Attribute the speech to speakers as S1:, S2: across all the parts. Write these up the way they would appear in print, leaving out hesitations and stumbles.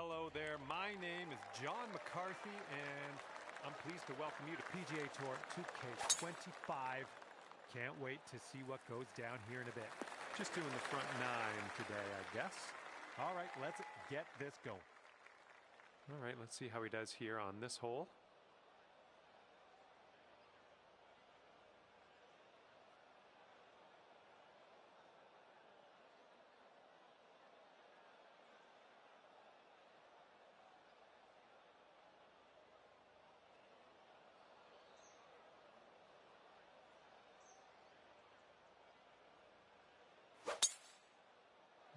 S1: hello there. My name is John McCarthy, and I'm pleased to welcome you to PGA Tour 2K25. Can't wait to see what goes down here in a bit. Just doing the front nine today, I guess. All right, let's get this going. All right, let's see how he does here on this hole.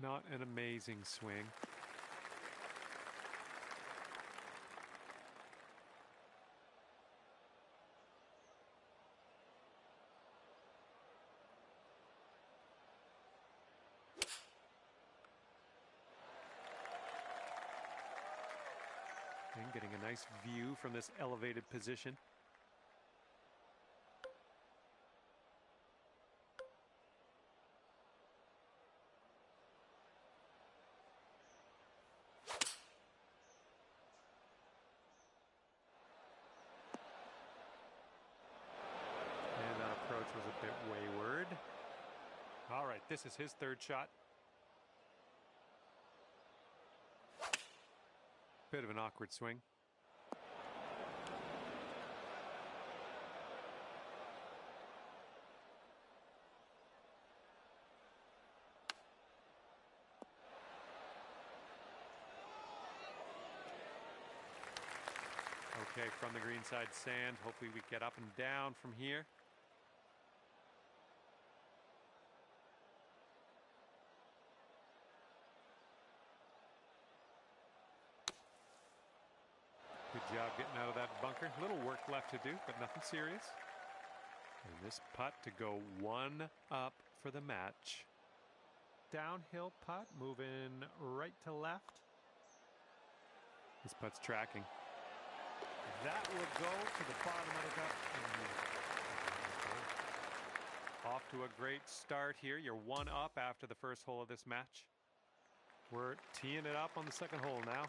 S1: Not an amazing swing. And getting a nice view from this elevated position. Approach was a bit wayward. All right, this is his third shot. Bit of an awkward swing. Okay, from the greenside sand. Hopefully we get up and down from here. Good job getting out of that bunker. A little work left to do, but nothing serious. And this putt to go one up for the match. Downhill putt, moving right to left. This putt's tracking. That will go to the bottom of the cup. Off to a great start here. You're one up after the first hole of this match. We're teeing it up on the second hole now.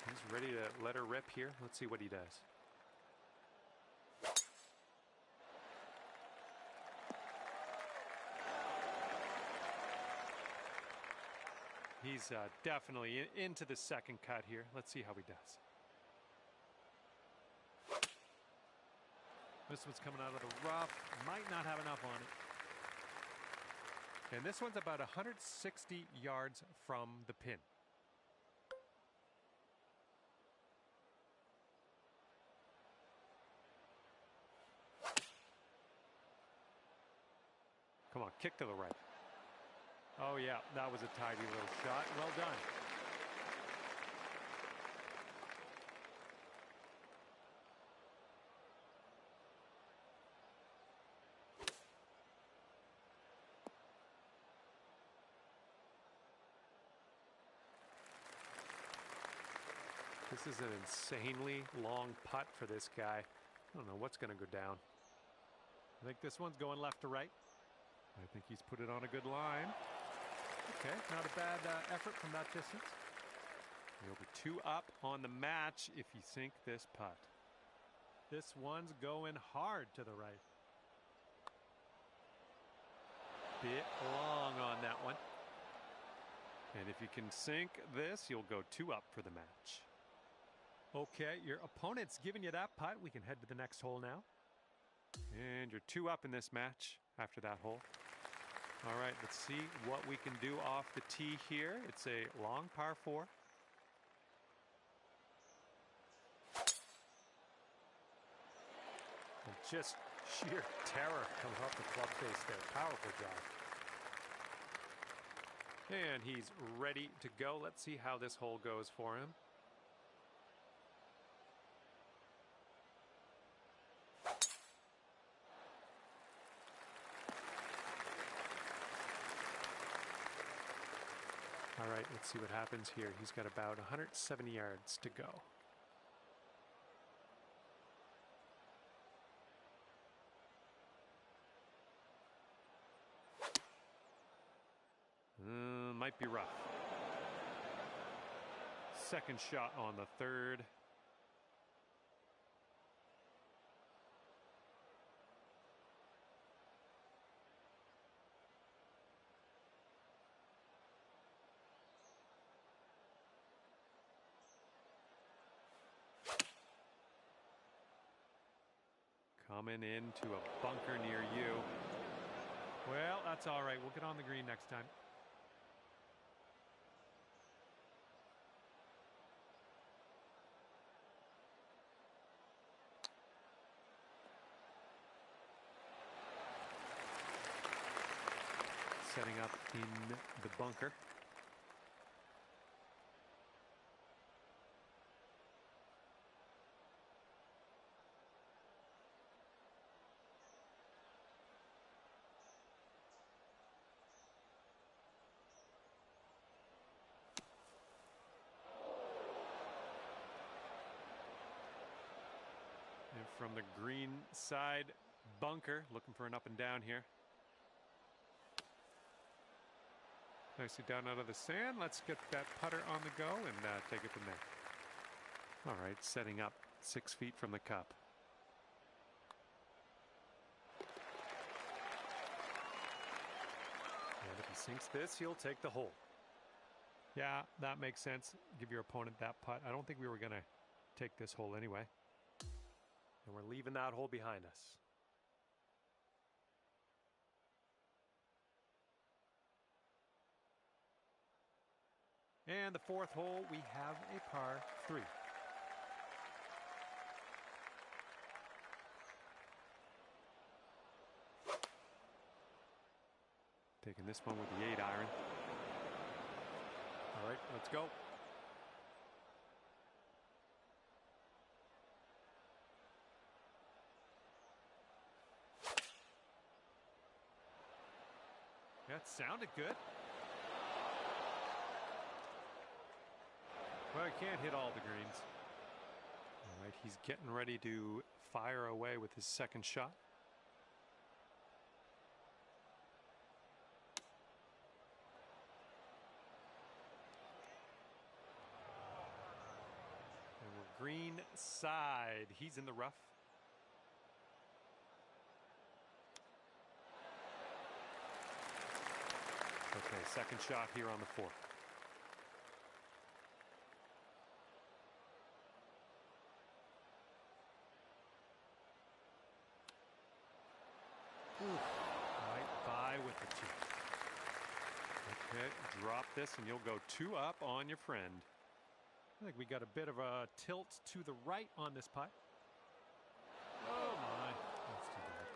S1: He's ready to let her rip here. Let's see what he does. He's definitely into the second cut here. Let's see how he does. This one's coming out of the rough. Might not have enough on it. And this one's about 160 yards from the pin. Come on, kick to the right. Oh yeah, that was a tidy little shot. Well done. This is an insanely long putt for this guy. I don't know what's going to go down. I think this one's going left to right. I think he's put it on a good line. Okay, not a bad effort from that distance. He'll be two up on the match if you sink this putt. This one's going hard to the right. Bit long on that one. And if you can sink this, you'll go two up for the match. Okay, your opponent's giving you that putt. We can head to the next hole now. And you're two up in this match after that hole. All right, let's see what we can do off the tee here. It's a long par 4. And just sheer terror comes off the club face there. Powerful job. And he's ready to go. Let's see how this hole goes for him. All right, let's see what happens here. He's got about 170 yards to go. might be rough. Second shot on the third. Coming into a bunker near you. Well, that's all right. We'll get on the green next time. Setting up in the bunker. And from the green side bunker, looking for an up and down here. Nicely down out of the sand. Let's get that putter on the go and take it from there. All right, setting up 6 feet from the cup. And if he sinks this, he'll take the hole. Yeah, that makes sense. Give your opponent that putt. I don't think we were going to take this hole anyway. And we're leaving that hole behind us. And the fourth hole, we have a par 3. Taking this one with the 8-iron. All right, let's go. That sounded good. Well, he can't hit all the greens. All right, he's getting ready to fire away with his second shot. And we're green side. He's in the rough. Okay, second shot here on the fourth. Right by with the 2. Okay, drop this and you'll go 2 up on your friend. I think we got a bit of a tilt to the right on this putt. Oh my, that's too bad.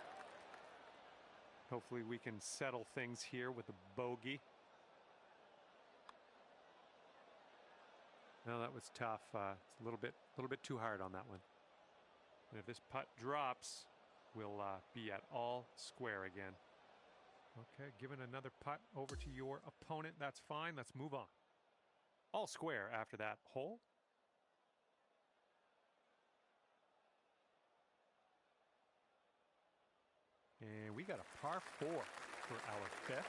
S1: Hopefully we can settle things here with a bogey. No, that was tough. It's a little bit too hard on that one. And if this putt drops, we'll be at all square again. Okay, giving another putt over to your opponent. That's fine. Let's move on. All square after that hole. And we got a par 4 for our 5th.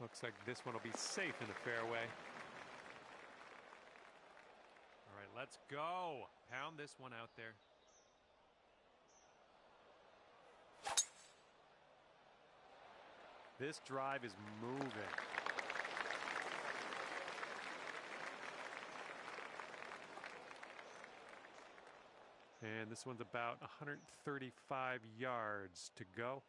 S1: Looks like this one will be safe in the fairway. All right, let's go. Pound this one out there. This drive is moving. And this one's about 135 yards to go.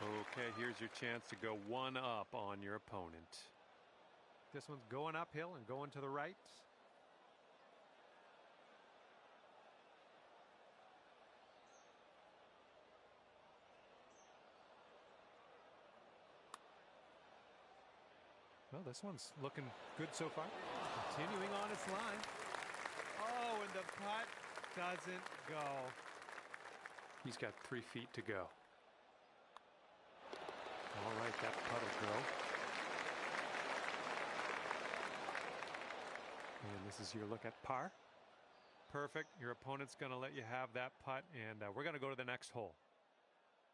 S1: Okay, here's your chance to go 1 up on your opponent. this one's going uphill and going to the right. Well, this one's looking good so far. Continuing on its line. Oh, and the putt doesn't go. He's got 3 feet to go. All right, that putt will go. And this is your look at par. Perfect. Your opponent's going to let you have that putt, and we're going to go to the next hole.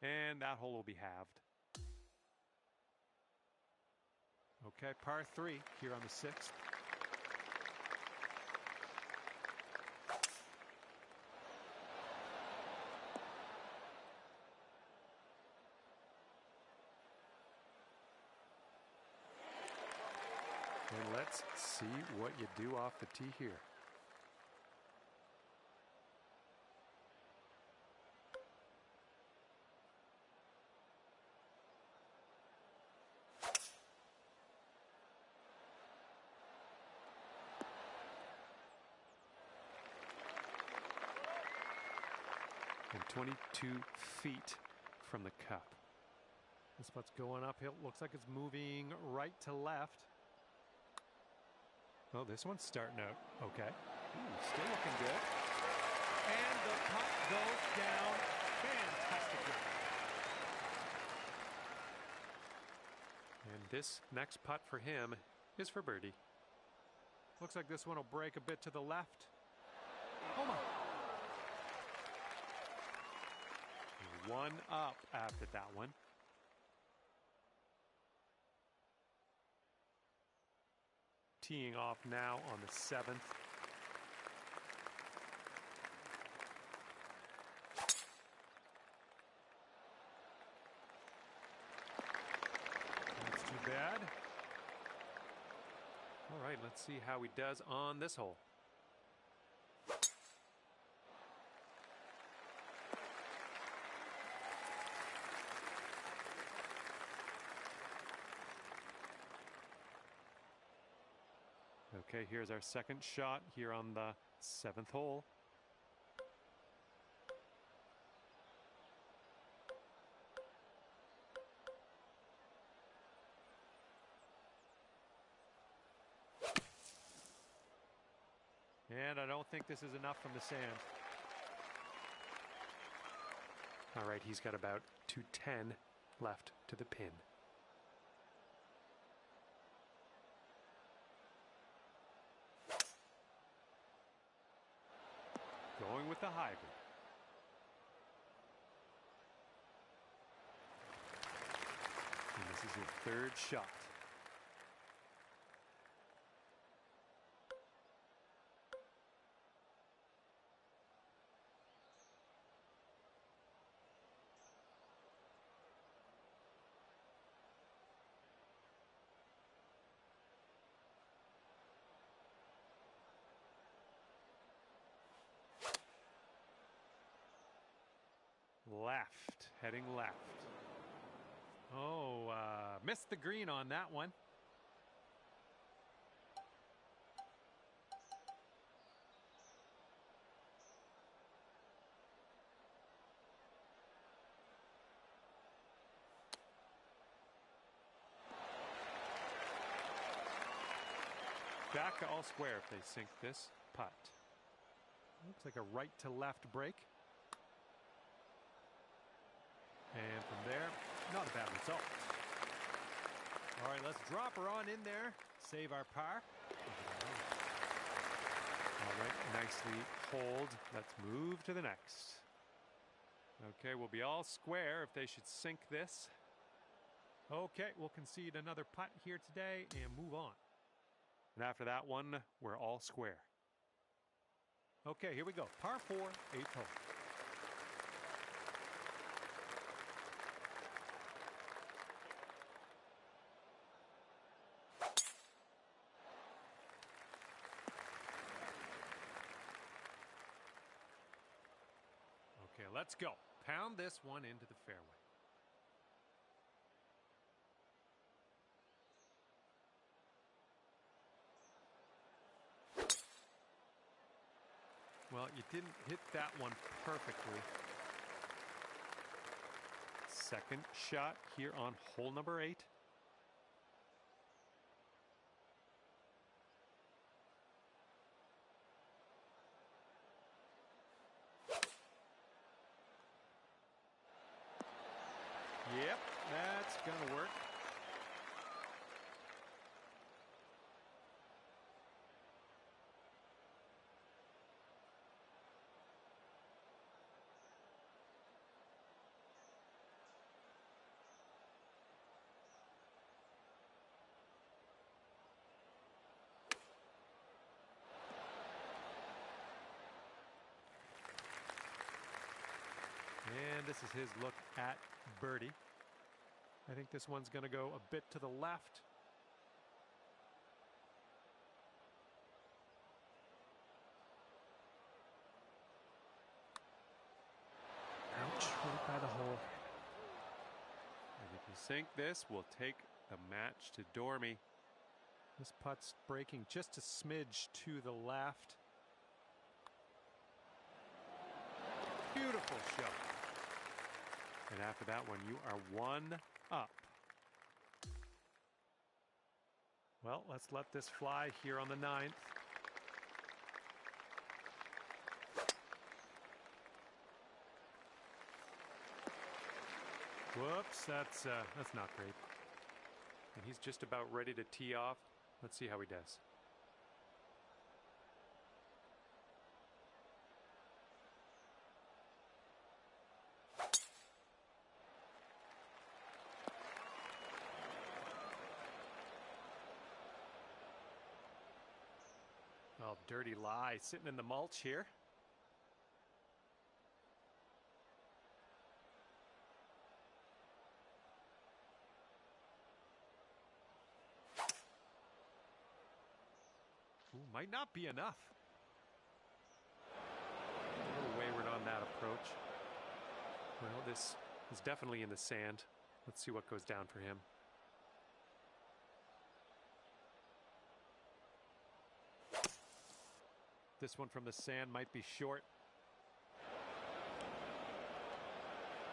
S1: And that hole will be halved. Okay, par 3 here on the 6th. And let's see what you do off the tee here. And 22 feet from the cup. This putt's going uphill. Looks like it's moving right to left. Oh, this one's starting out okay. Ooh, still looking good. And the putt goes down. Fantastic job. And this next putt for him is for birdie. Looks like this one will break a bit to the left. Oh my. One up after that one. Teeing off now on the 7th. That's too bad. All right, let's see how he does on this hole. Okay, here's our second shot here on the 7th hole. And I don't think this is enough from the sand. All right, he's got about 210 left to the pin. Going with the hybrid. And this is your 3rd shot. Left, heading left. Oh, missed the green on that one. Back all square if they sink this putt. Looks like a right to left break. And from there, not a bad result. All right, let's drop her on in there. Save our par. All right, nicely hold. Let's move to the next. Okay, we'll be all square if they should sink this. Okay, we'll concede another putt here today and move on. And after that one, we're all square. Okay, here we go. Par 4, 8th hole. Okay, let's go. Pound this one into the fairway. Well, you didn't hit that one perfectly. Second shot here on hole number 8. Yep, that's gonna work. And this is his look at birdie. I think this one's going to go a bit to the left. Ouch, right by the hole. And if you sink this, we'll take the match to Dormy. This putt's breaking just a smidge to the left. Beautiful shot. And after that one, you are 1 up. Well, let's let this fly here on the 9th. Whoops, that's not great. And he's just about ready to tee off. Let's see how he does. Well, dirty lie sitting in the mulch here. Ooh, might not be enough. A little wayward on that approach. Well, this is definitely in the sand. Let's see what goes down for him. This one from the sand might be short.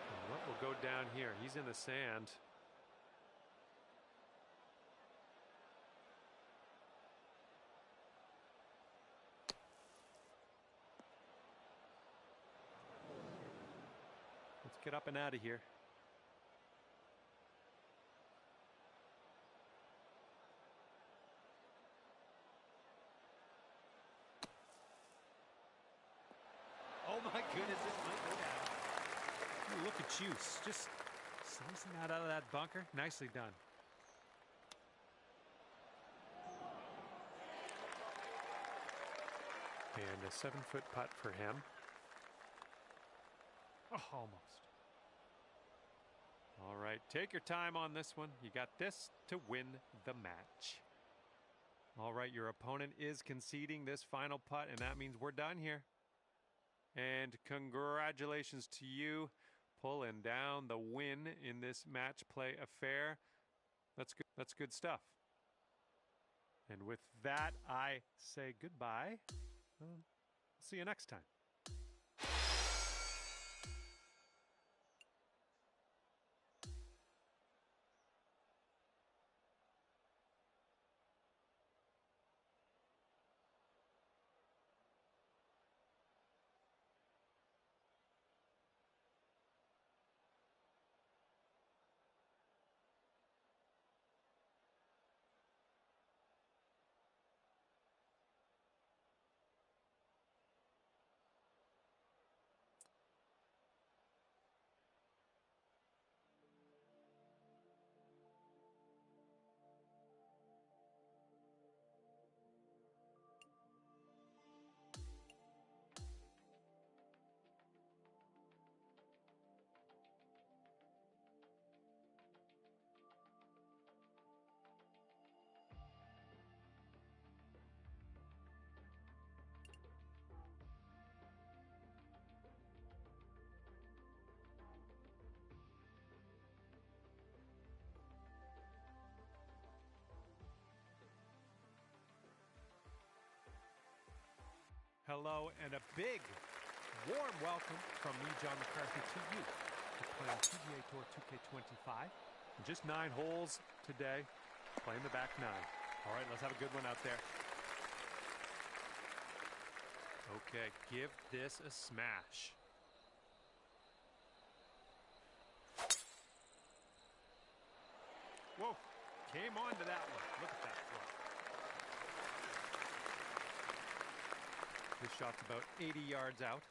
S1: And what will go down here? He's in the sand. Let's get up and out of here. Oh my goodness, this might go down. Look at you, just slicing that out of that bunker. Nicely done. And a 7-foot putt for him. Oh, almost. All right, take your time on this one. You got this to win the match. All right, your opponent is conceding this final putt, and that means we're done here. And congratulations to you, pulling down the win in this match play affair. That's good. That's good stuff. And with that, I say goodbye. See you next time. hello, and a big, warm welcome from me, John McCarthy, to you. We're playing PGA Tour 2K25. Just 9 holes today, playing the back 9. All right, let's have a good one out there. Okay, give this a smash. Whoa, came on to that one. Look at that throw. This shot's about 80 yards out.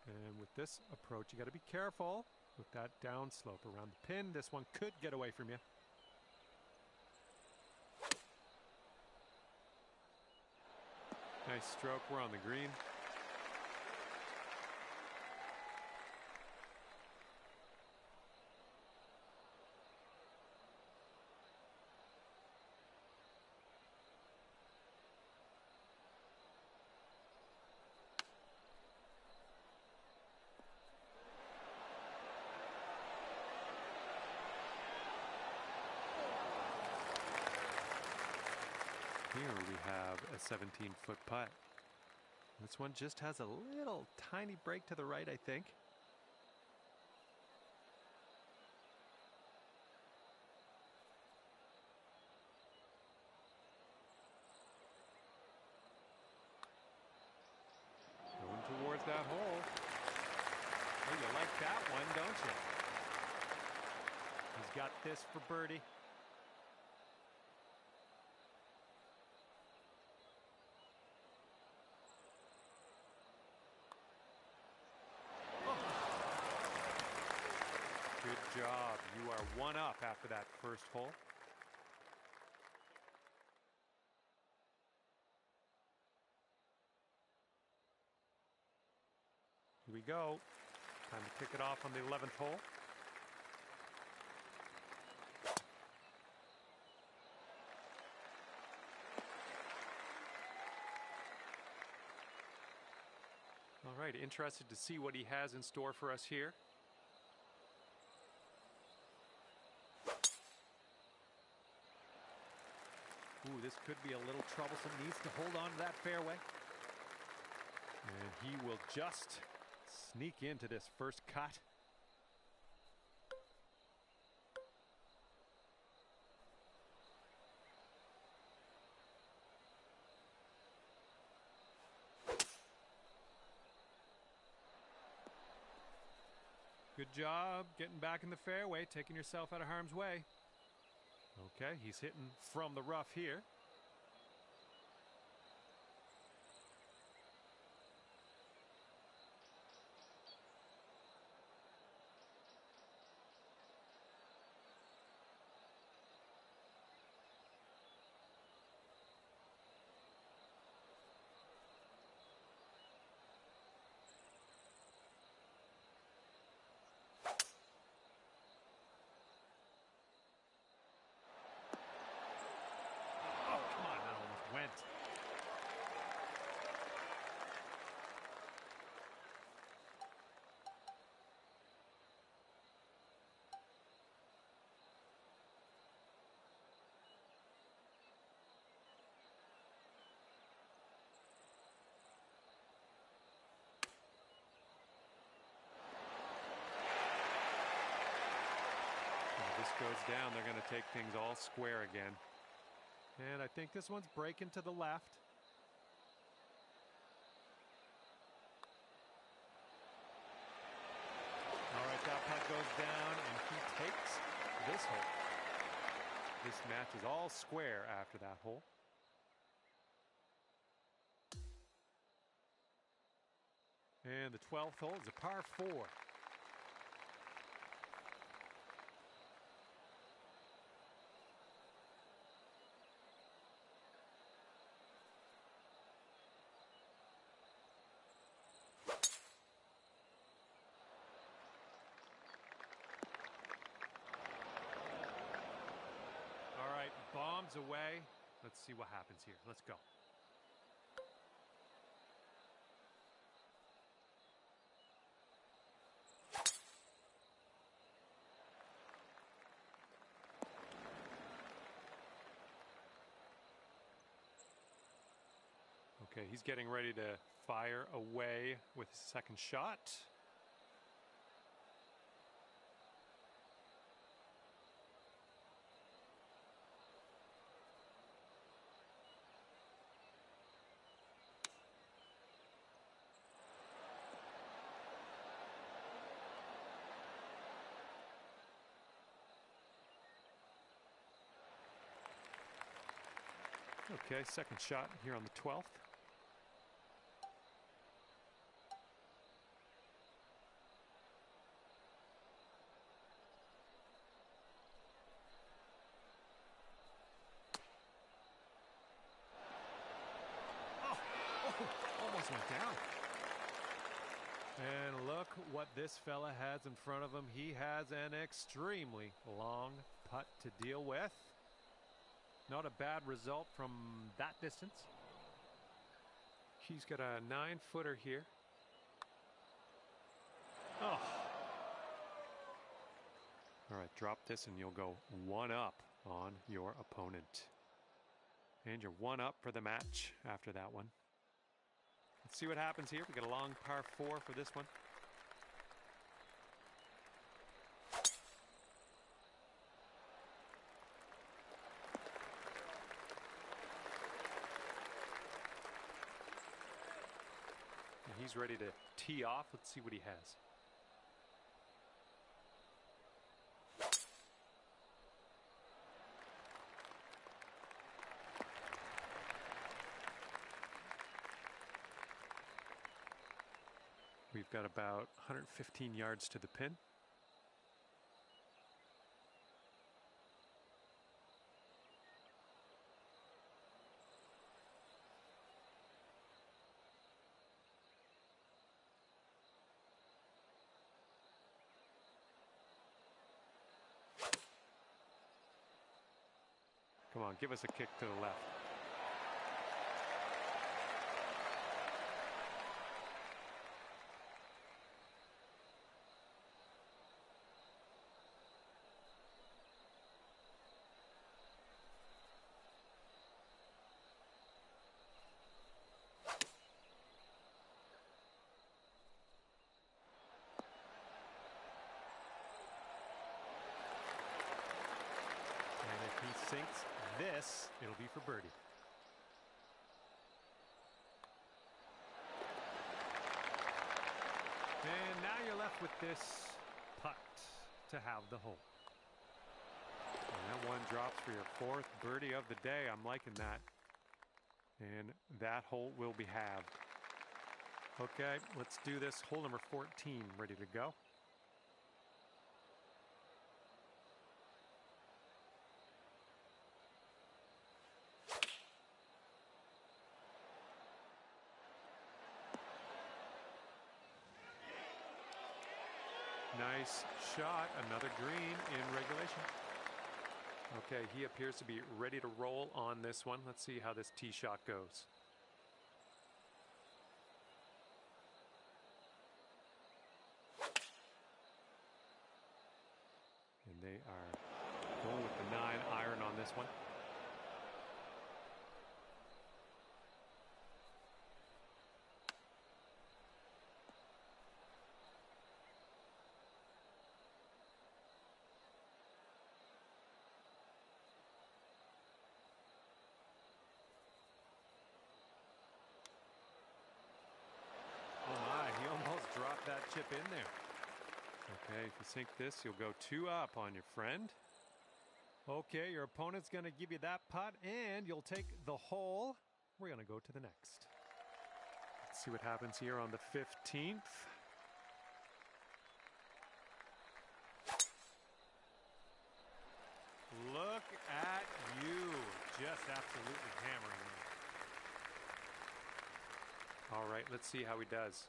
S1: And with this approach, you got to be careful with that downslope around the pin. This one could get away from you. Nice stroke. We're on the green. Here we have a 17-foot putt. This one just has a little tiny break to the right, I think. Going towards that hole. Oh, you like that one, don't you? He's got this for birdie. Good job. You are 1 up after that first hole. Here we go. Time to kick it off on the 11th hole. All right, interested to see what he has in store for us here. Ooh, this could be a little troublesome. Needs to hold on to that fairway. And he will just sneak into this first cut. Good job getting back in the fairway, taking yourself out of harm's way. Okay, he's hitting from the rough here. Went. If this goes down, they're going to take things all square again. And I think this one's breaking to the left. All right, that putt goes down, and he takes this hole. This match is all square after that hole. And the 12th hole is a par 4. Bombs away. Let's see what happens here. Let's go. Okay, he's getting ready to fire away with his second shot. Okay, second shot here on the 12th. Almost went down. And look what this fella has in front of him. He has an extremely long putt to deal with. Not a bad result from that distance. He's got a 9-footer here. Oh. All right, drop this and you'll go 1 up on your opponent. And you're 1 up for the match after that one. Let's see what happens here. We got a long par 4 for this one. And he's ready to tee off. Let's see what he has. We've got about 115 yards to the pin. Come on, give us a kick to the left. Sinks this, it'll be for birdie. And now you're left with this putt to have the hole. And that one drops for your 4th birdie of the day. I'm liking that. And that hole will be halved. Okay, let's do this. Hole number 14 ready to go. Nice shot, another green in regulation. Okay, he appears to be ready to roll on this one. Let's see how this tee shot goes. And they are going with the 9-iron on this one. Drop that chip in there. Okay, if you sink this, you'll go 2 up on your friend. Okay, your opponent's going to give you that putt, and you'll take the hole. We're going to go to the next. Let's see what happens here on the 15th. Look at you, just absolutely hammering it. All right, let's see how he does.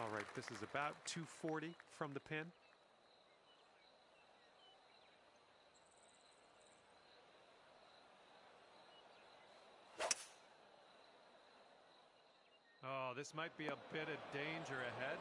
S1: All right, this is about 240 from the pin. Oh, this might be a bit of danger ahead.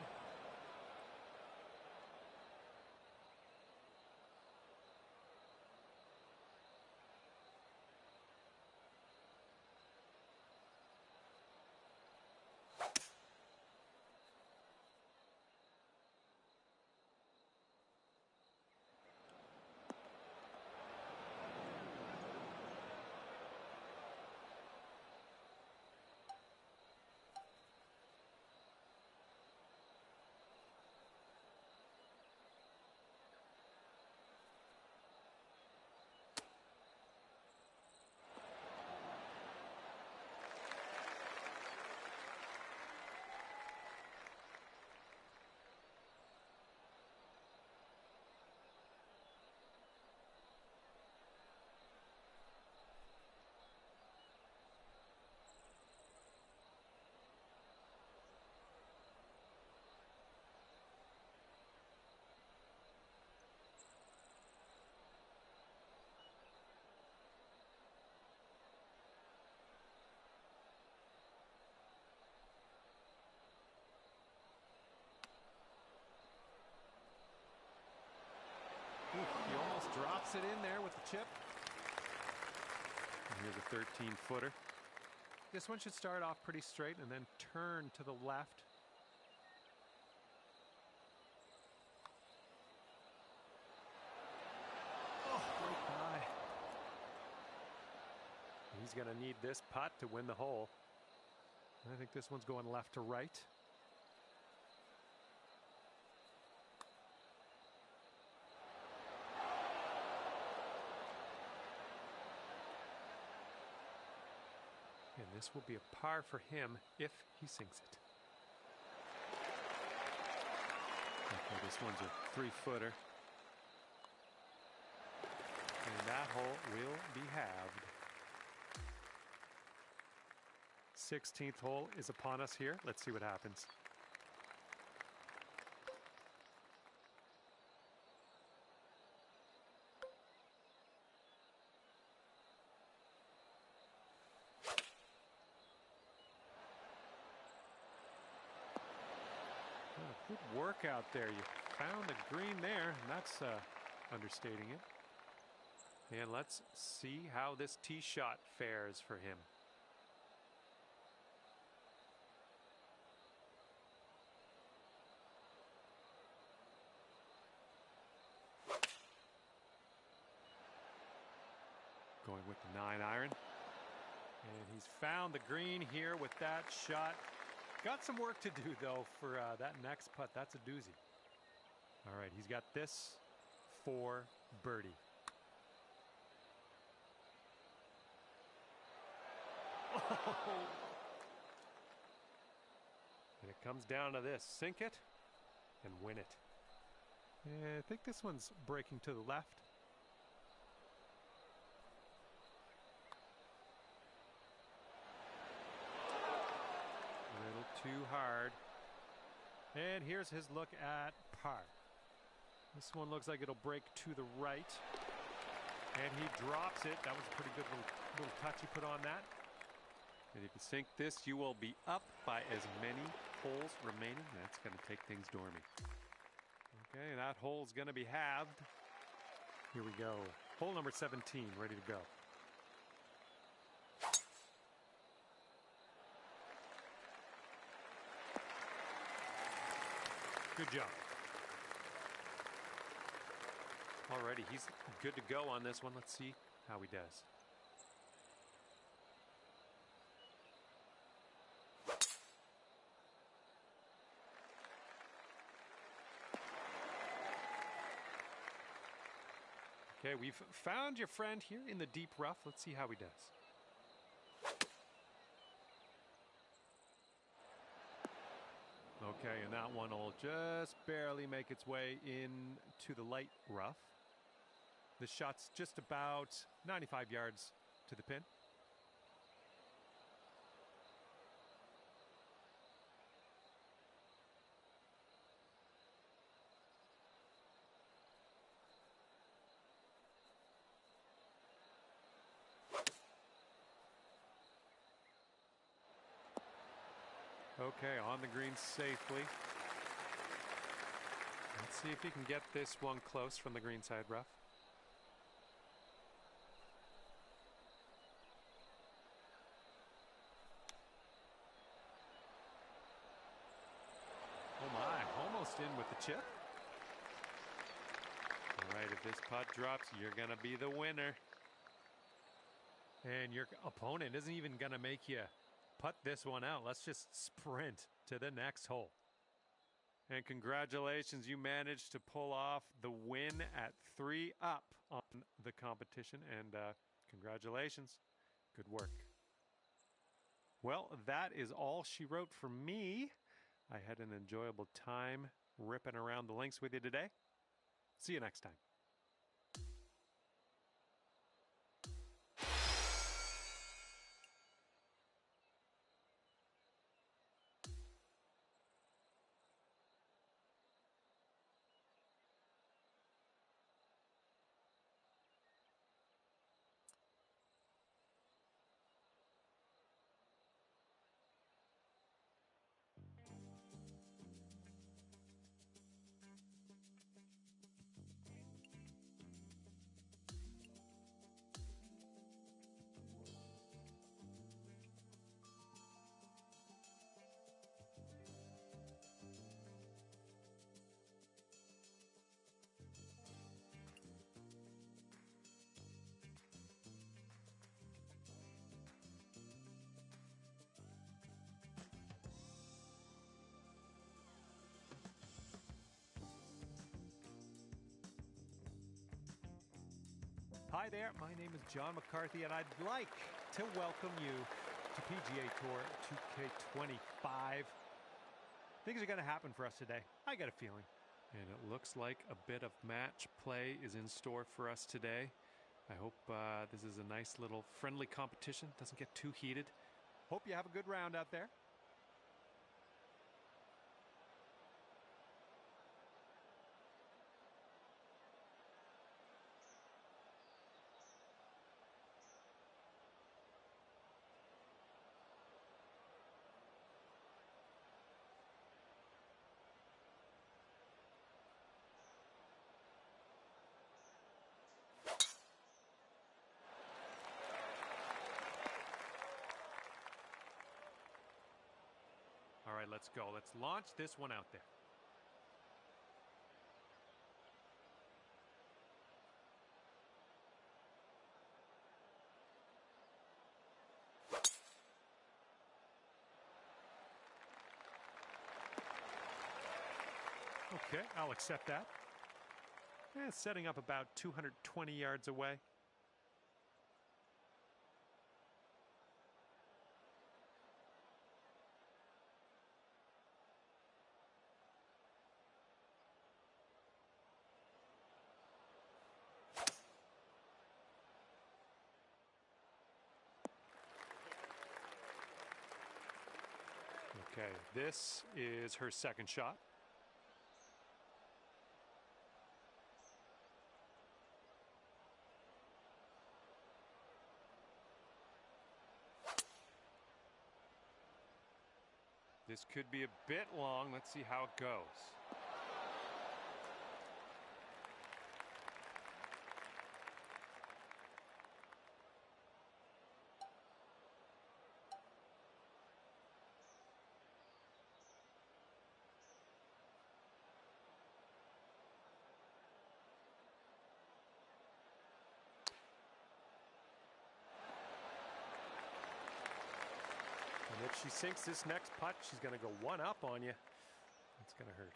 S1: He almost drops it in there with the chip. And here's a 13-footer. This one should start off pretty straight and then turn to the left. Oh, right by. He's going to need this putt to win the hole. I think this one's going left to right. And this will be a par for him if he sinks it. Okay, this one's a 3-footer. And that hole will be halved. 16th hole is upon us here. Let's see what happens. Good work out there. You found the green there, and that's understating it. And let's see how this tee shot fares for him. Going with the 9-iron. And he's found the green here with that shot. Got some work to do, though, for that next putt. That's a doozy. All right, he's got this for birdie. Oh. And it comes down to this. Sink it and win it. And I think this one's breaking to the left. Too hard. And here's his look at par. This one looks like it'll break to the right. And he drops it. That was a pretty good little touch he put on that. And if you sink this, you will be up by as many holes remaining. That's going to take things dormy. Okay, that hole's going to be halved. Here we go. Hole number 17, ready to go. Good job. Alrighty, he's good to go on this one. Let's see how he does. Okay, we've found your friend here in the deep rough. Let's see how he does. Okay, and that one will just barely make its way into the light rough. The shot's just about 95 yards to the pin. Okay, on the green safely. Let's see if he can get this one close from the greenside rough. Oh my, almost in with the chip. All right, if this putt drops, you're going to be the winner. And your opponent isn't even going to make you putt this one out. Let's just sprint to the next hole. And congratulations, you managed to pull off the win at 3 up on the competition. And congratulations. Good work. Well, that is all she wrote for me. I had an enjoyable time ripping around the links with you today. See you next time. Hi there, my name is John McCarthy, and I'd like to welcome you to PGA Tour 2K25. Things are going to happen for us today. I got a feeling. And it looks like a bit of match play is in store for us today. I hope this is a nice little friendly competition. Doesn't get too heated. Hope you have a good round out there. All right, let's go. Let's launch this one out there. Okay, I'll accept that. Setting up about 220 yards away. Okay, this is her second shot. This could be a bit long. Let's see how it goes. And if she sinks this next putt, she's going to go one up on you. It's going to hurt.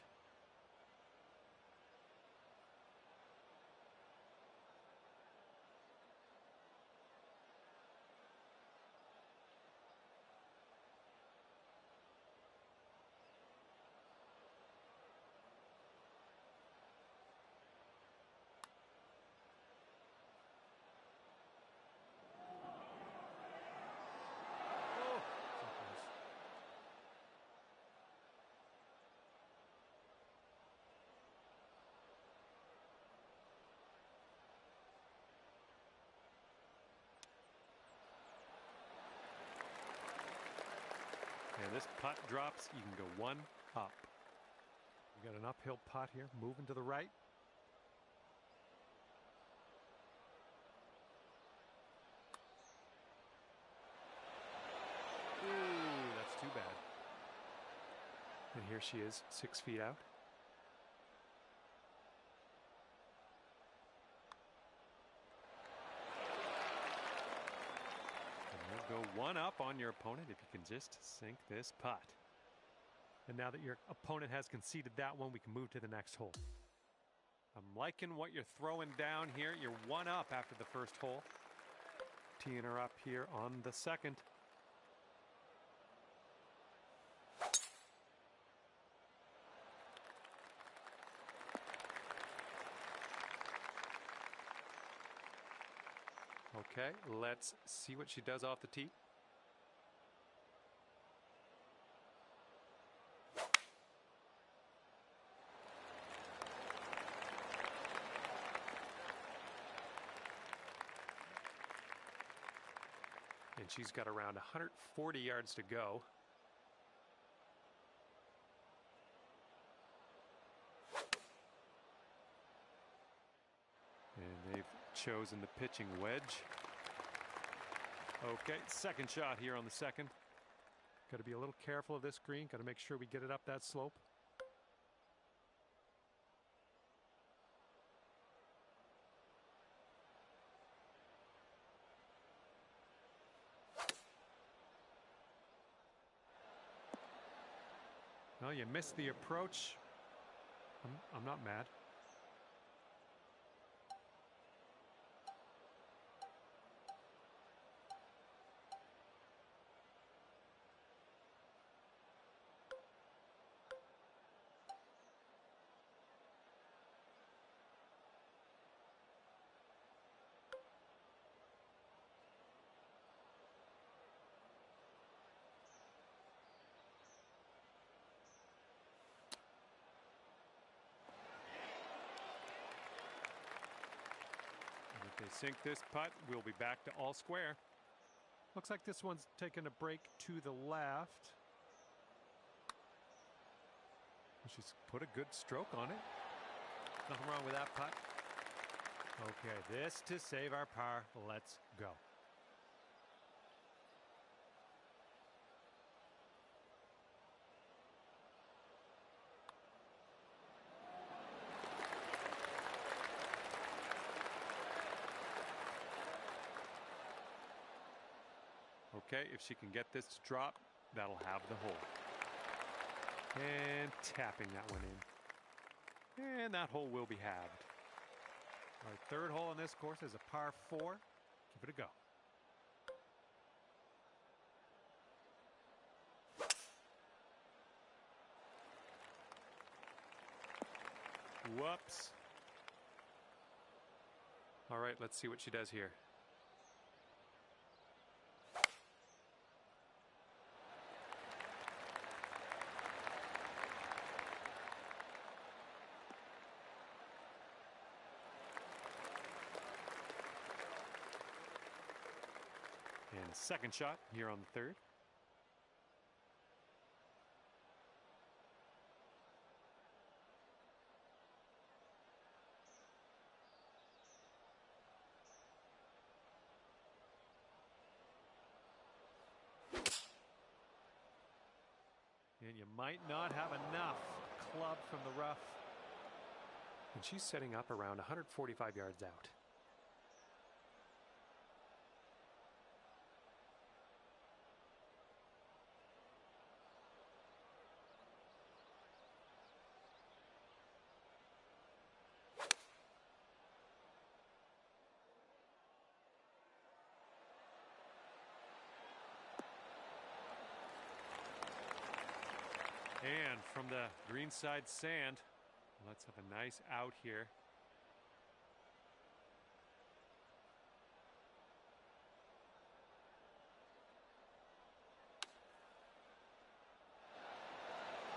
S1: And this putt drops, you can go one up. You got an uphill putt here, moving to the right. Ooh, that's too bad. And here she is, 6 feet out. And you'll go one up on your opponent if you can just sink this putt. And now that your opponent has conceded that one, we can move to the next hole. I'm liking what you're throwing down here. You're one up after the first hole. Teeing her up here on the second. Okay, let's see what she does off the tee. And she's got around 140 yards to go. And they've chosen the pitching wedge. Okay, second shot here on the second. Got to be a little careful of this green. Got to make sure we get it up that slope. Well, you missed the approach. I'm not mad. They sink this putt, we'll be back to all square. Looks like this one's taking a break to the left. She's put a good stroke on it. Nothing wrong with that putt. Okay, this to save our par. Let's go. Okay, if she can get this to drop, that'll have the hole. And tapping that one in. And that hole will be halved. Our third hole on this course is a par 4. Give it a go. Whoops. All right, let's see what she does here. And a second shot here on the third. And you might not have enough club from the rough. And she's setting up around 145 yards out. And from the greenside sand, let's have a nice out here.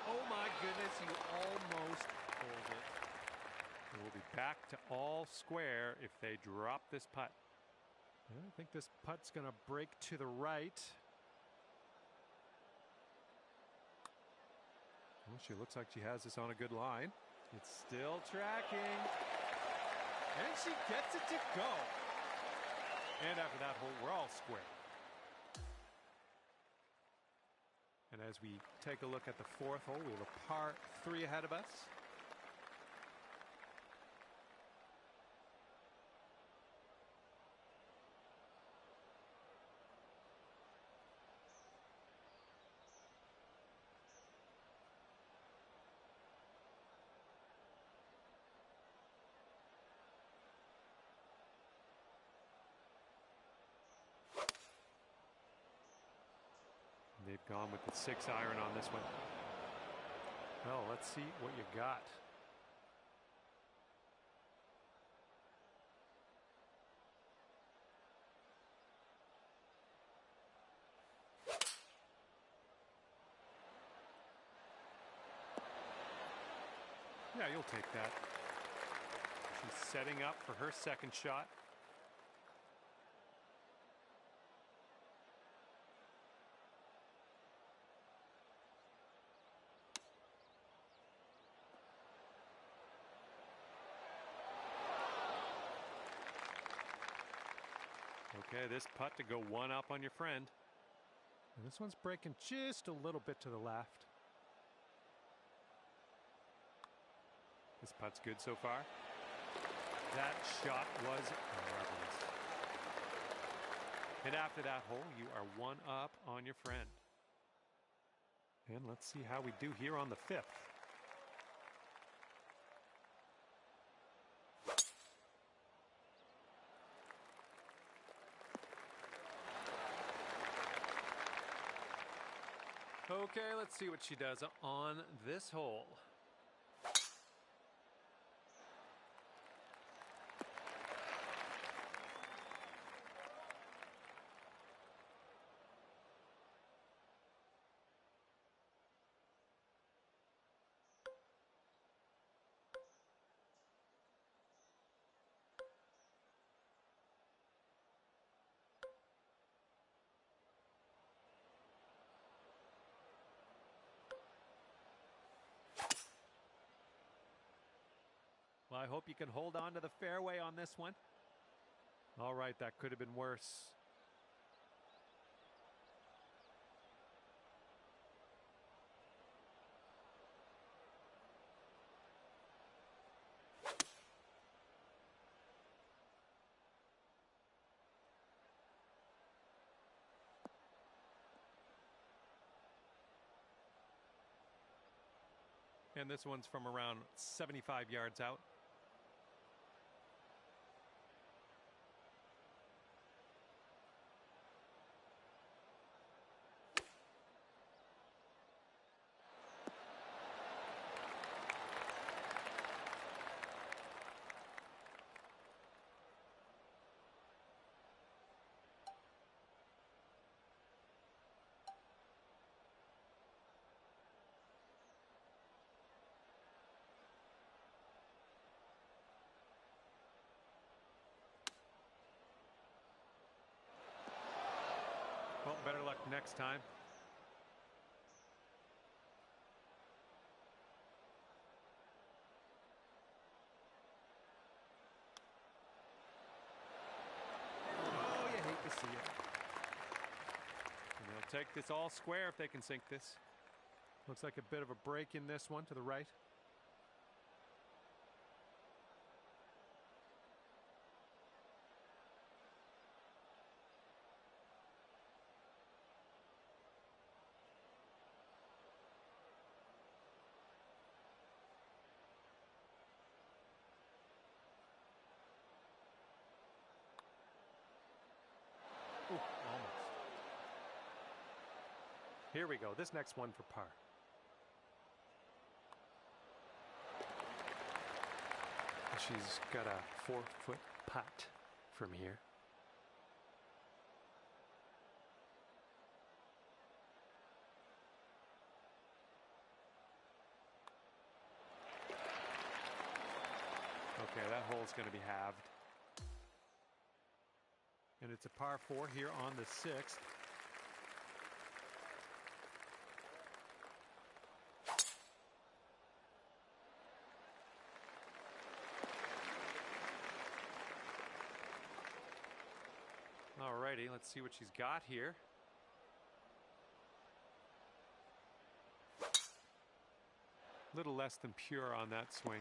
S1: Oh my goodness, you almost pulled it. And we'll be back to all square if they drop this putt. I think this putt's going to break to the right. Well, she looks like she has this on a good line. It's still tracking. And she gets it to go. And after that hole, we're all square. And as we take a look at the fourth hole, we have a par 3 ahead of us. They've gone with the 6 iron on this one. Well, let's see what you got. Yeah, you'll take that. She's setting up for her second shot. Okay, this putt to go one up on your friend. And this one's breaking just a little bit to the left. This putt's good so far. That shot was marvelous. And after that hole, you are one up on your friend. And let's see how we do here on the 5th. Okay, let's see what she does on this hole. Well, I hope you can hold on to the fairway on this one. All right, that could have been worse. And this one's from around 75 yards out. Well, better luck next time. Oh, you hate to see it. And they'll take this all square if they can sink this. Looks like a bit of a break in this one to the right. Ooh, almost. Here we go. This next one for par. She's got a 4-foot putt from here. Okay, that hole's going to be halved. And it's a par 4 here on the 6th. Alrighty, let's see what she's got here. Little less than pure on that swing.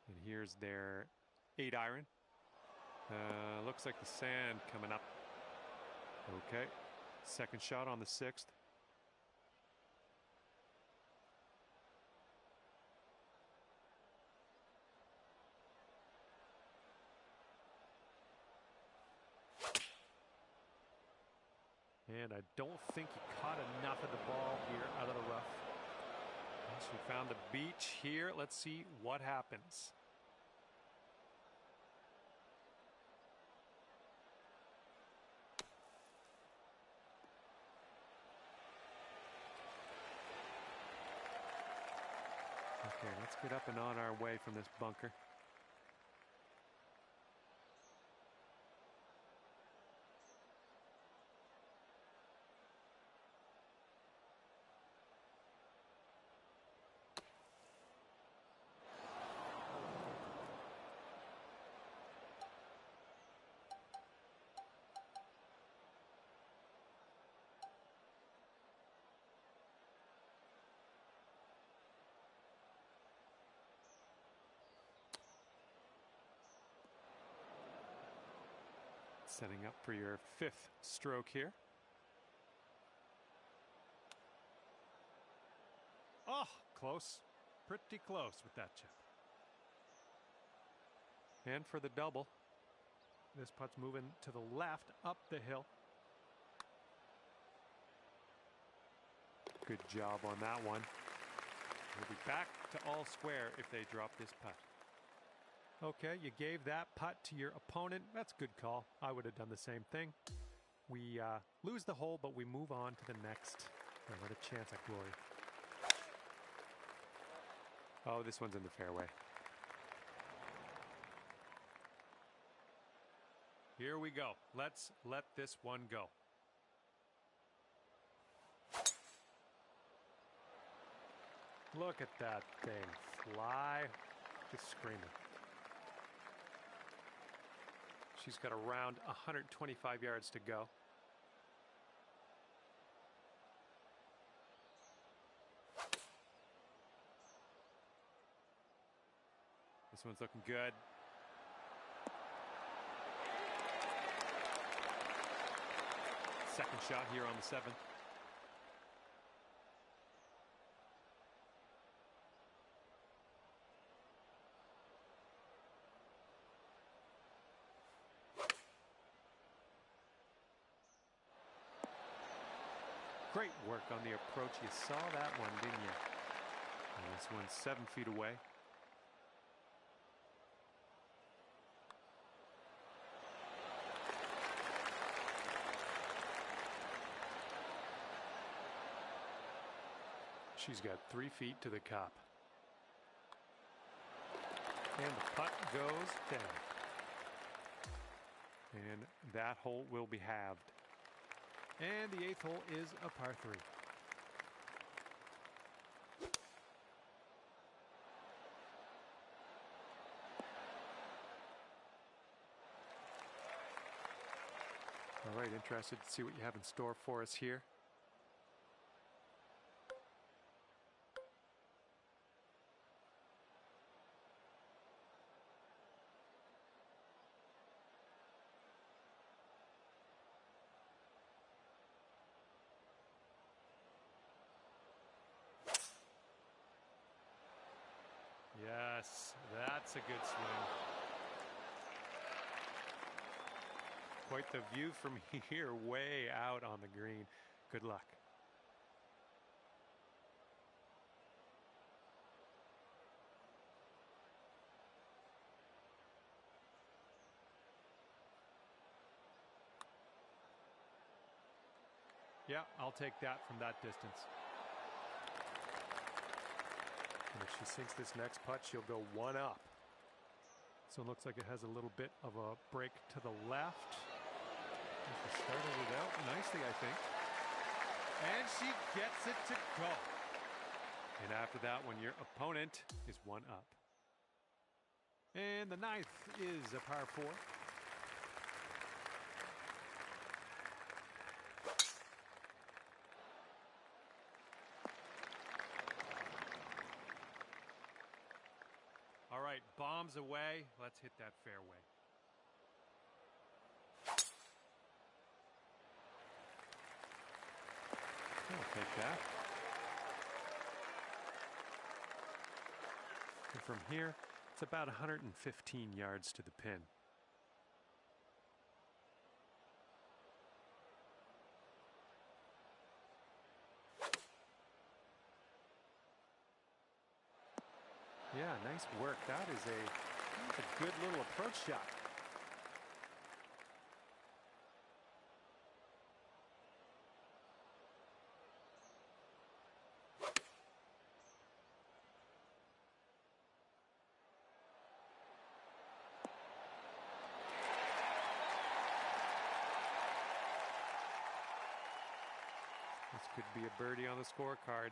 S1: And here's their 8-iron. Looks like the sand coming up. Okay, second shot on the 6th. And I don't think he caught enough of the ball here out of the rough. She found the beach here. Let's see what happens. Okay, let's get up and on our way from this bunker. Setting up for your 5th stroke here. Oh, close. Pretty close with that chip. And for the double, this putt's moving to the left up the hill. Good job on that one. We'll be back to all square if they drop this putt. Okay, you gave that putt to your opponent. That's a good call. I would have done the same thing. We lose the hole, but we move on to the next. Oh, what a chance at glory. Oh, this one's in the fairway. Here we go. Let's let this one go. Look at that thing fly. Just screaming. She's got around 125 yards to go. This one's looking good. Second shot here on the 7th. Great work on the approach. You saw that one, didn't you? And this one's 7 feet away. She's got 3 feet to the cup. And the putt goes down. And that hole will be halved. And the 8th hole is a par 3. All right, interested to see what you have in store for us here. Yes, that's a good swing. Quite the view from here, way out on the green. Good luck. Yeah, I'll take that from that distance. And if she sinks this next putt, she'll go one up. So it looks like it has a little bit of a break to the left. She started it out nicely, I think. And she gets it to go. And after that one, your opponent is one up. And the ninth is a par 4. All right, bombs away. Let's hit that fairway. I'll take that. And from here, it's about 115 yards to the pin. Yeah, nice work. That is a good little approach shot. This could be a birdie on the scorecard.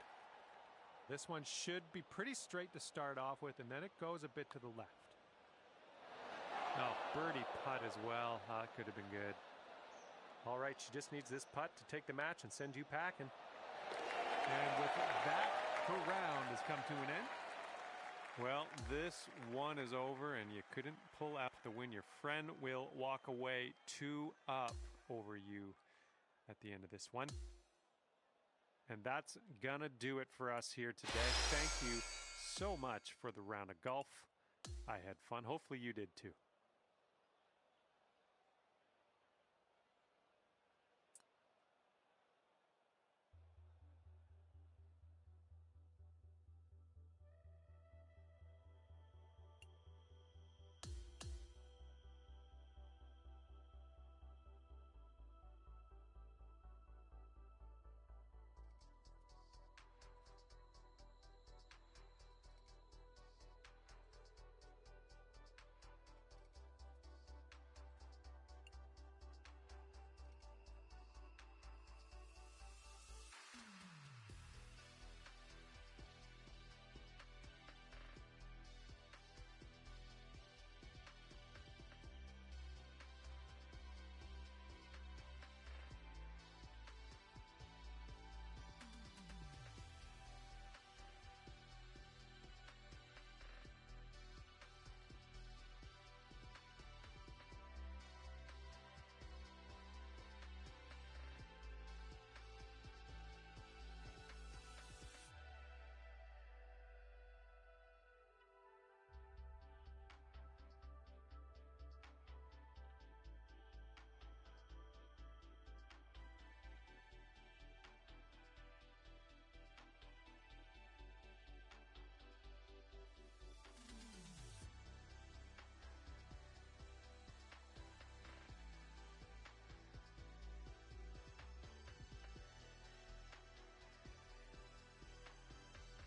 S1: This one should be pretty straight to start off with, and then it goes a bit to the left. Oh, birdie putt as well. That could have been good. All right, she just needs this putt to take the match and send you packing. And with that, her round has come to an end. Well, this one is over, and you couldn't pull out the win. Your friend will walk away 2 up over you at the end of this one. And that's gonna do it for us here today. Thank you so much for the round of golf. I had fun. Hopefully you did too.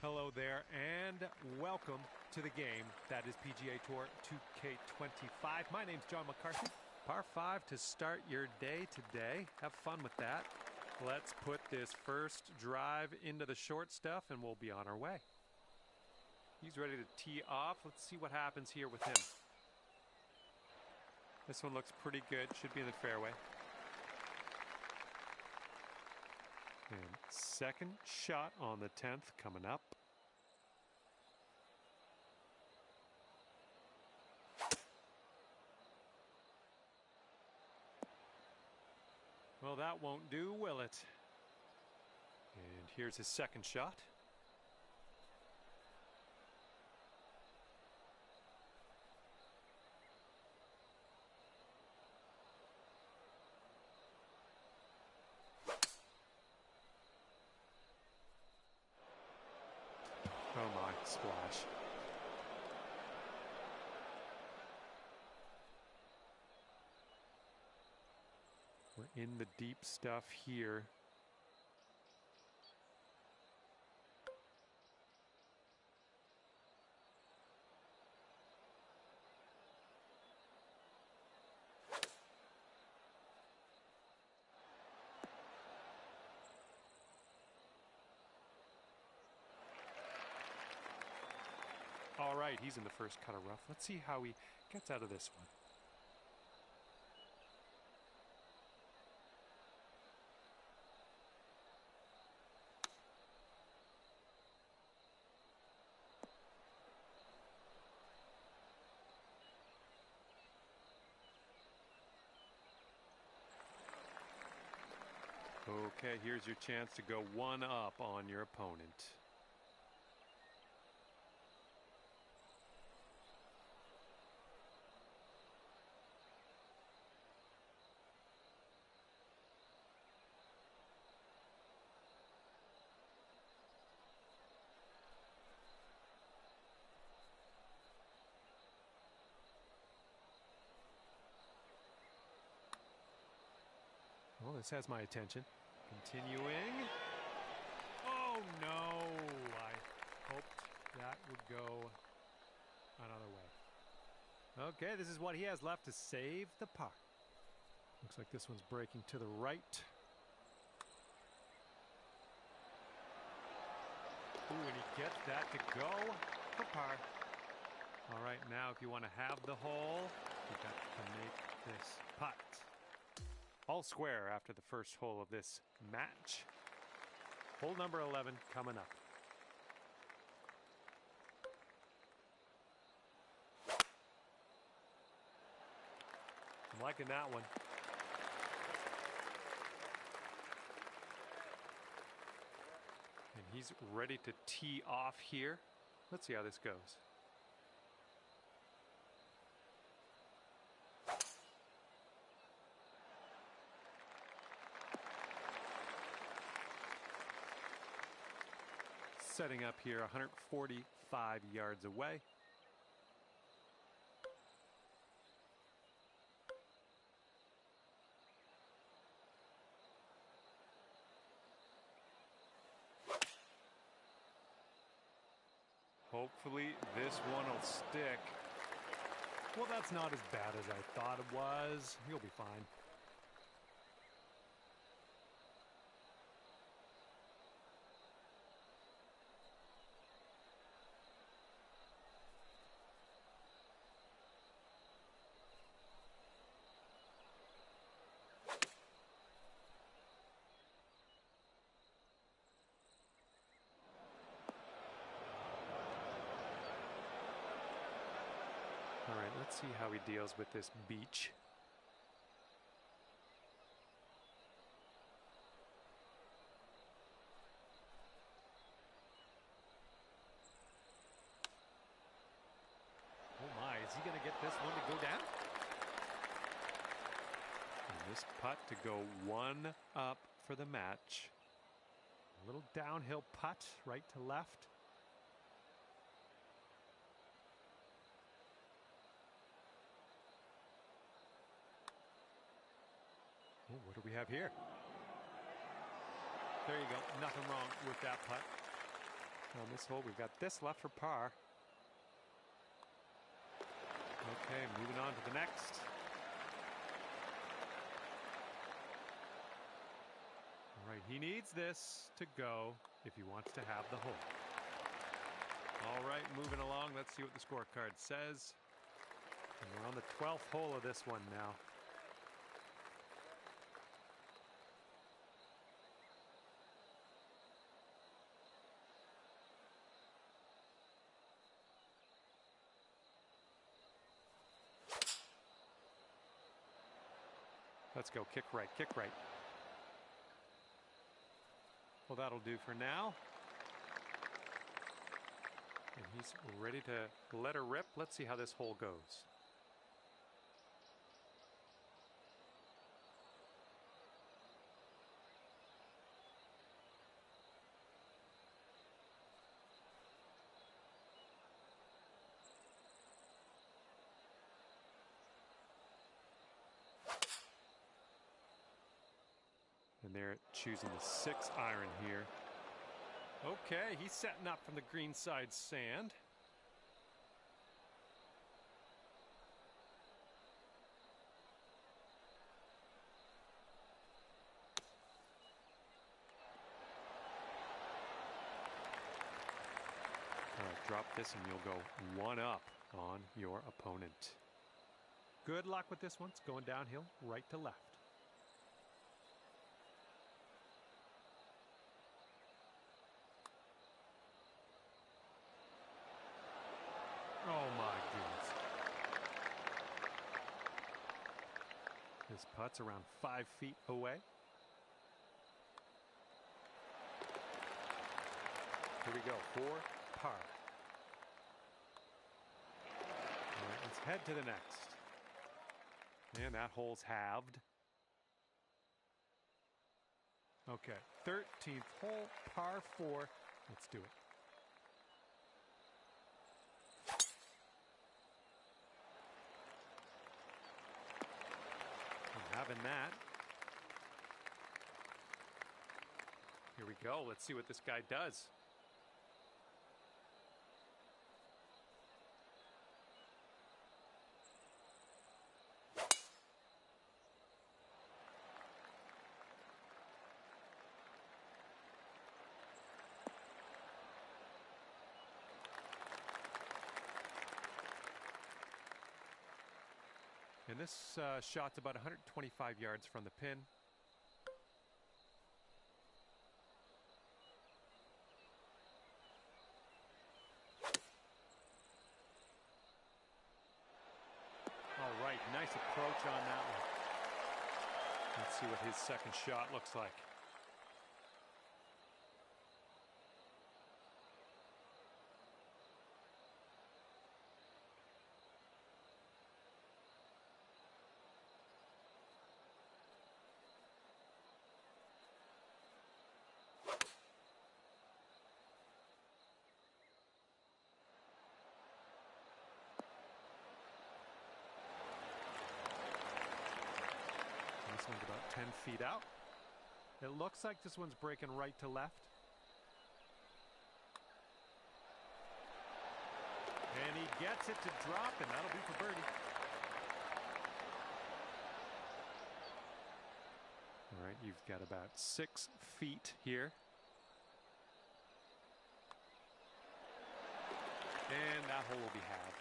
S1: Hello there, and welcome to the game that is PGA Tour 2K25. My name's John McCarthy. Par 5 to start your day today. Have fun with that. Let's put this first drive into the short stuff, and we'll be on our way. He's ready to tee off. Let's see what happens here with him. This one looks pretty good. Should be in the fairway. And second shot on the 10th coming up. Well, that won't do, will it? And here's his second shot. Oh my, splash. We're in the deep stuff here. All right, he's in the first cut of rough. Let's see how he gets out of this one. Okay, here's your chance to go one up on your opponent. Well, this has my attention. Continuing. Oh, no. I hoped that would go another way. Okay, this is what he has left to save the puck. Looks like this one's breaking to the right. Ooh, and he gets that to go for par. All right, now if you want to have the hole, you've got to make this putt. All square after the first hole of this match. Hole number 11 coming up. I'm liking that one. And he's ready to tee off here. Let's see how this goes. Setting up here 145 yards away. Hopefully this one will stick. Well, that's not as bad as I thought it was. You'll be fine. All right, let's see how he deals with this beach. Oh my, is he going to get this one to go down? And this putt to go one up for the match. A little downhill putt, right to left. Oh, what do we have here? There you go. Nothing wrong with that putt. On this hole, we've got this left for par. Okay, moving on to the next. All right, he needs this to go if he wants to have the hole. All right, moving along. Let's see what the scorecard says. And we're on the 12th hole of this one now. Let's go. Kick right. Kick right. Well, that'll do for now. And he's ready to let her rip. Let's see how this hole goes. And they're choosing the 6 iron here. Okay, he's setting up from the green side sand. All right, drop this and you'll go one up on your opponent. Good luck with this one. It's going downhill right to left. Oh my goodness. This putt's around 5 feet away. Here we go, for par. All right, let's head to the next. And that hole's halved. Okay, 13th hole, par 4. Let's do it. I'm having that. Here we go. Let's see what this guy does. And this shot's about 125 yards from the pin. All right, nice approach on that one. Let's see what his second shot looks like. This one's about 10 feet out. It looks like this one's breaking right to left. And he gets it to drop, and that'll be for birdie. All right, you've got about 6 feet here. And that hole will be halved.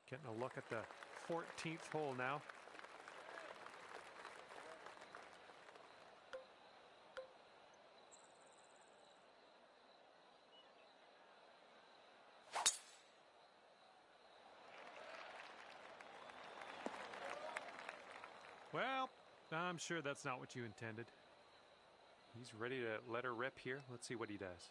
S1: Getting a look at the 14th hole now. Well, I'm sure that's not what you intended. He's ready to let her rip here. Let's see what he does.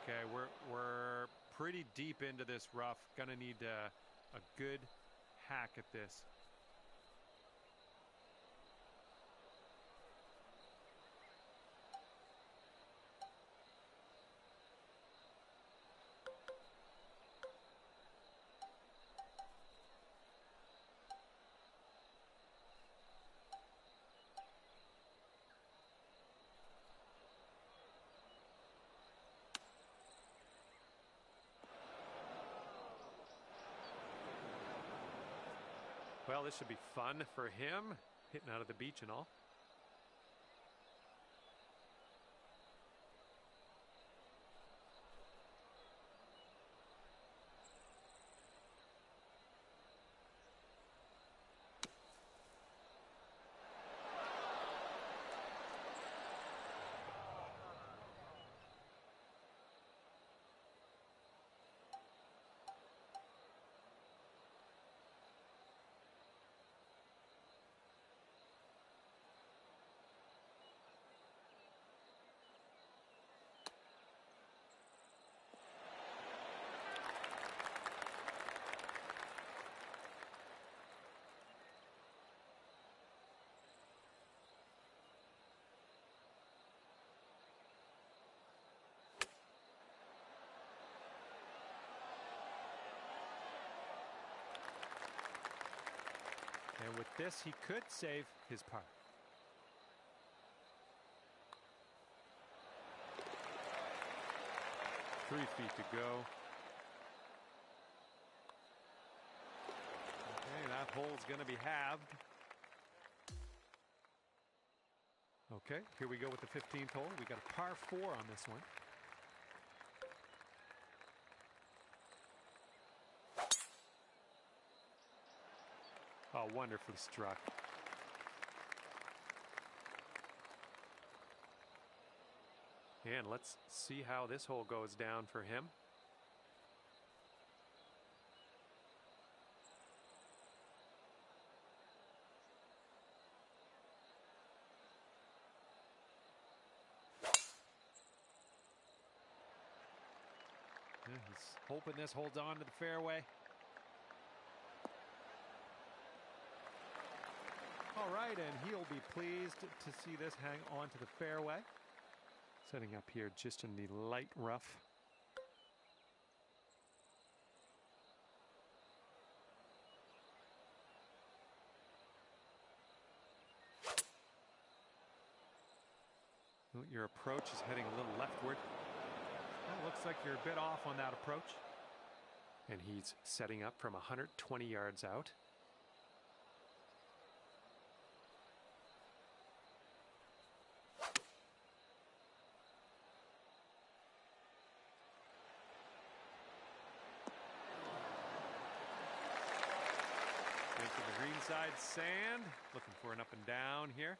S1: Okay, we're pretty deep into this rough. Gonna need a good hack at this. Well, this should be fun for him, hitting out of the beach and all. And with this, he could save his par. 3 feet to go. Okay, that hole's going to be halved. Okay, here we go with the 15th hole. We got a par 4 on this one. Oh, wonderfully struck. And let's see how this hole goes down for him. Yeah, he's hoping this holds on to the fairway. All right, and he'll be pleased to see this hang on to the fairway. Setting up here just in the light rough. Well, your approach is heading a little leftward. Well, looks like you're a bit off on that approach. And he's setting up from 120 yards out. Into the greenside sand, looking for an up and down here.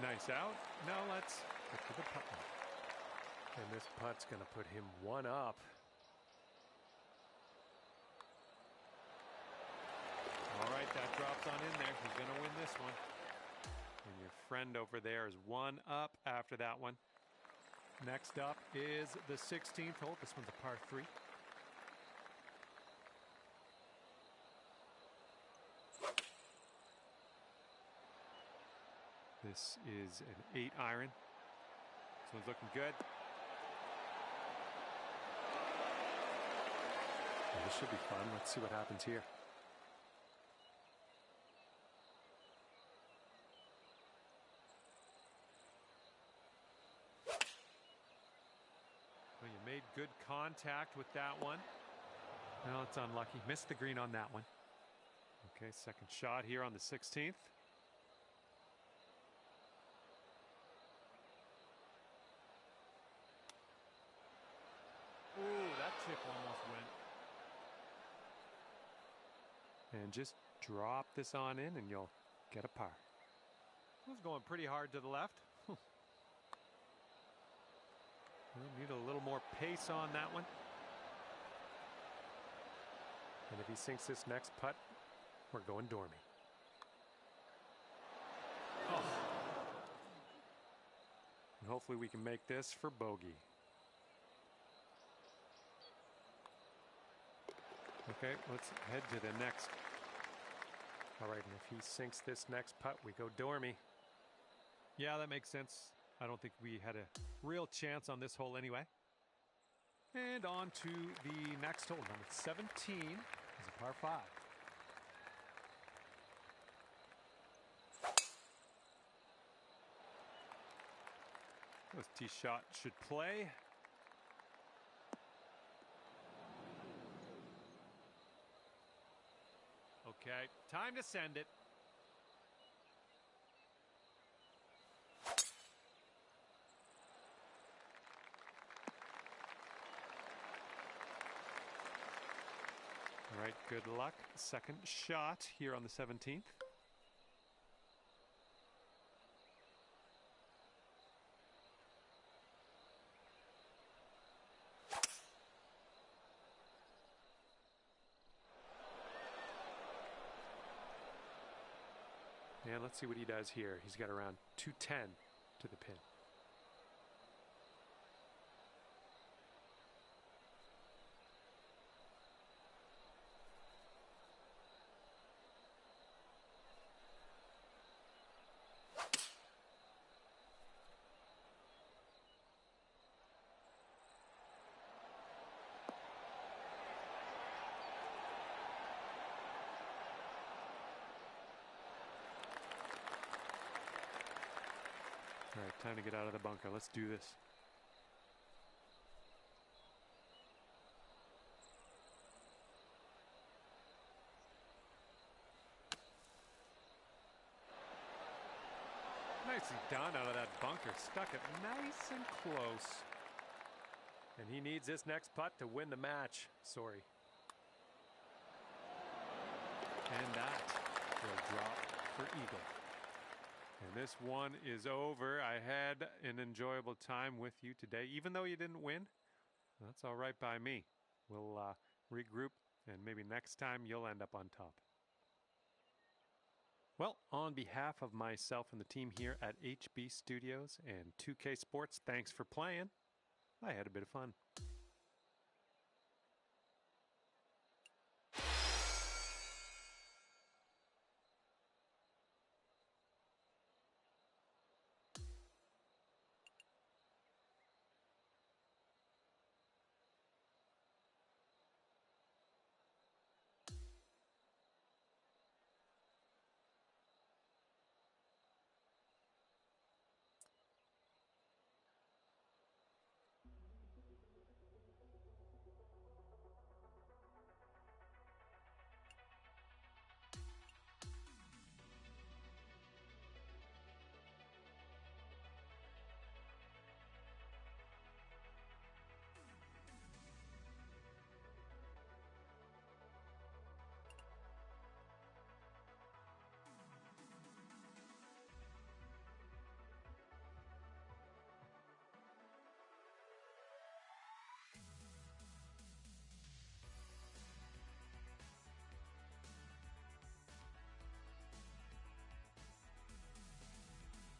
S1: Nice out. Now let's get to the putt. And this putt's going to put him 1 up. All right, that drops on in there. He's going to win this one. And your friend over there is 1 up after that one. Next up is the 16th hole. This one's a par 3. This is an 8-iron. This one's looking good. Well, this should be fun. Let's see what happens here. Well, you made good contact with that one. Well, it's unlucky. Missed the green on that one. Okay, second shot here on the 16th. Ooh, that chip almost went. And just drop this on in and you'll get a par. It was going pretty hard to the left. We'll need a little more pace on that one. And if he sinks this next putt, we're going dormy. Oh. And hopefully we can make this for bogey. Okay, let's head to the next. All right, and if he sinks this next putt, we go dormy. Yeah, that makes sense. I don't think we had a real chance on this hole anyway. And on to the next hole, number 17 is a par 5. This tee shot should play. Okay, time to send it. All right, good luck. Second shot here on the 17th. And let's see what he does here. He's got around 210 to the pin. All right, time to get out of the bunker. Let's do this. Nicely done out of that bunker. Stuck it nice and close. And he needs this next putt to win the match. Sorry. And that will drop for eagle. And this one is over. I had an enjoyable time with you today. Even though you didn't win, that's all right by me. We'll regroup, and maybe next time you'll end up on top. Well, on behalf of myself and the team here at HB Studios and 2K Sports, thanks for playing. I had a bit of fun.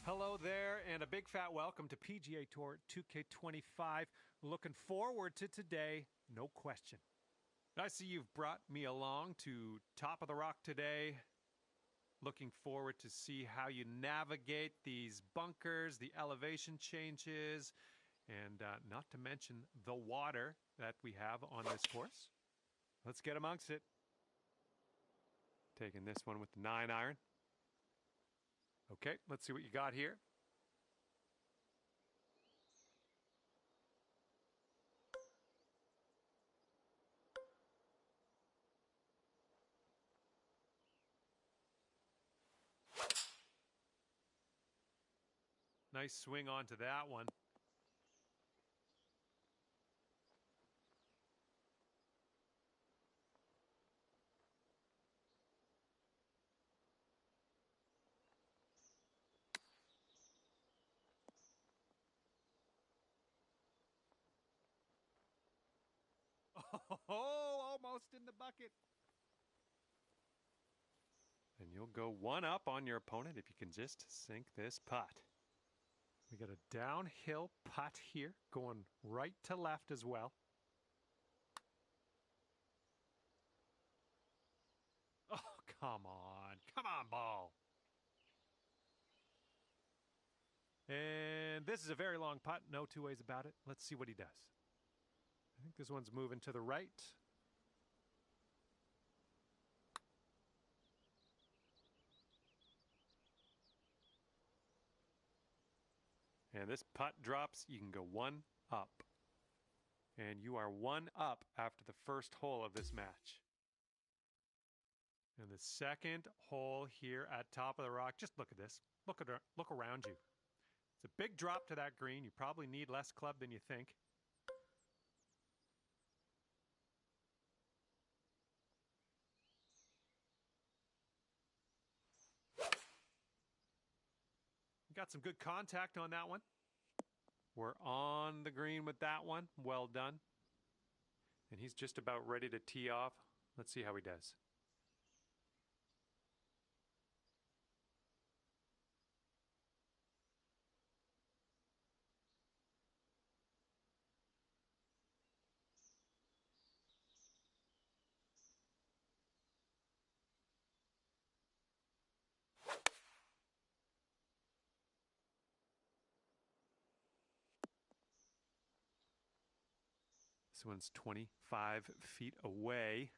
S1: Hello there, and a big fat welcome to PGA Tour 2K25. Looking forward to today, no question. I see you've brought me along to Top of the Rock today. Looking forward to see how you navigate these bunkers, the elevation changes, and not to mention the water that we have on this course. Let's get amongst it. Taking this one with the 9-iron. Okay, let's see what you got here. Nice swing onto that one. Oh, almost in the bucket. And you'll go one up on your opponent if you can just sink this putt. We got a downhill putt here, going right to left as well. Oh, come on, ball. And this is a very long putt, no two ways about it. Let's see what he does. I think this one's moving to the right. And this putt drops, you can go one up. And you are one up after the first hole of this match. And the second hole here at Top of the Rock, just look at this. Look around you. It's a big drop to that green. You probably need less club than you think. Got some good contact on that one. We're on the green with that one. Well done. And he's just about ready to tee off. Let's see how he does. This one's 25 feet away.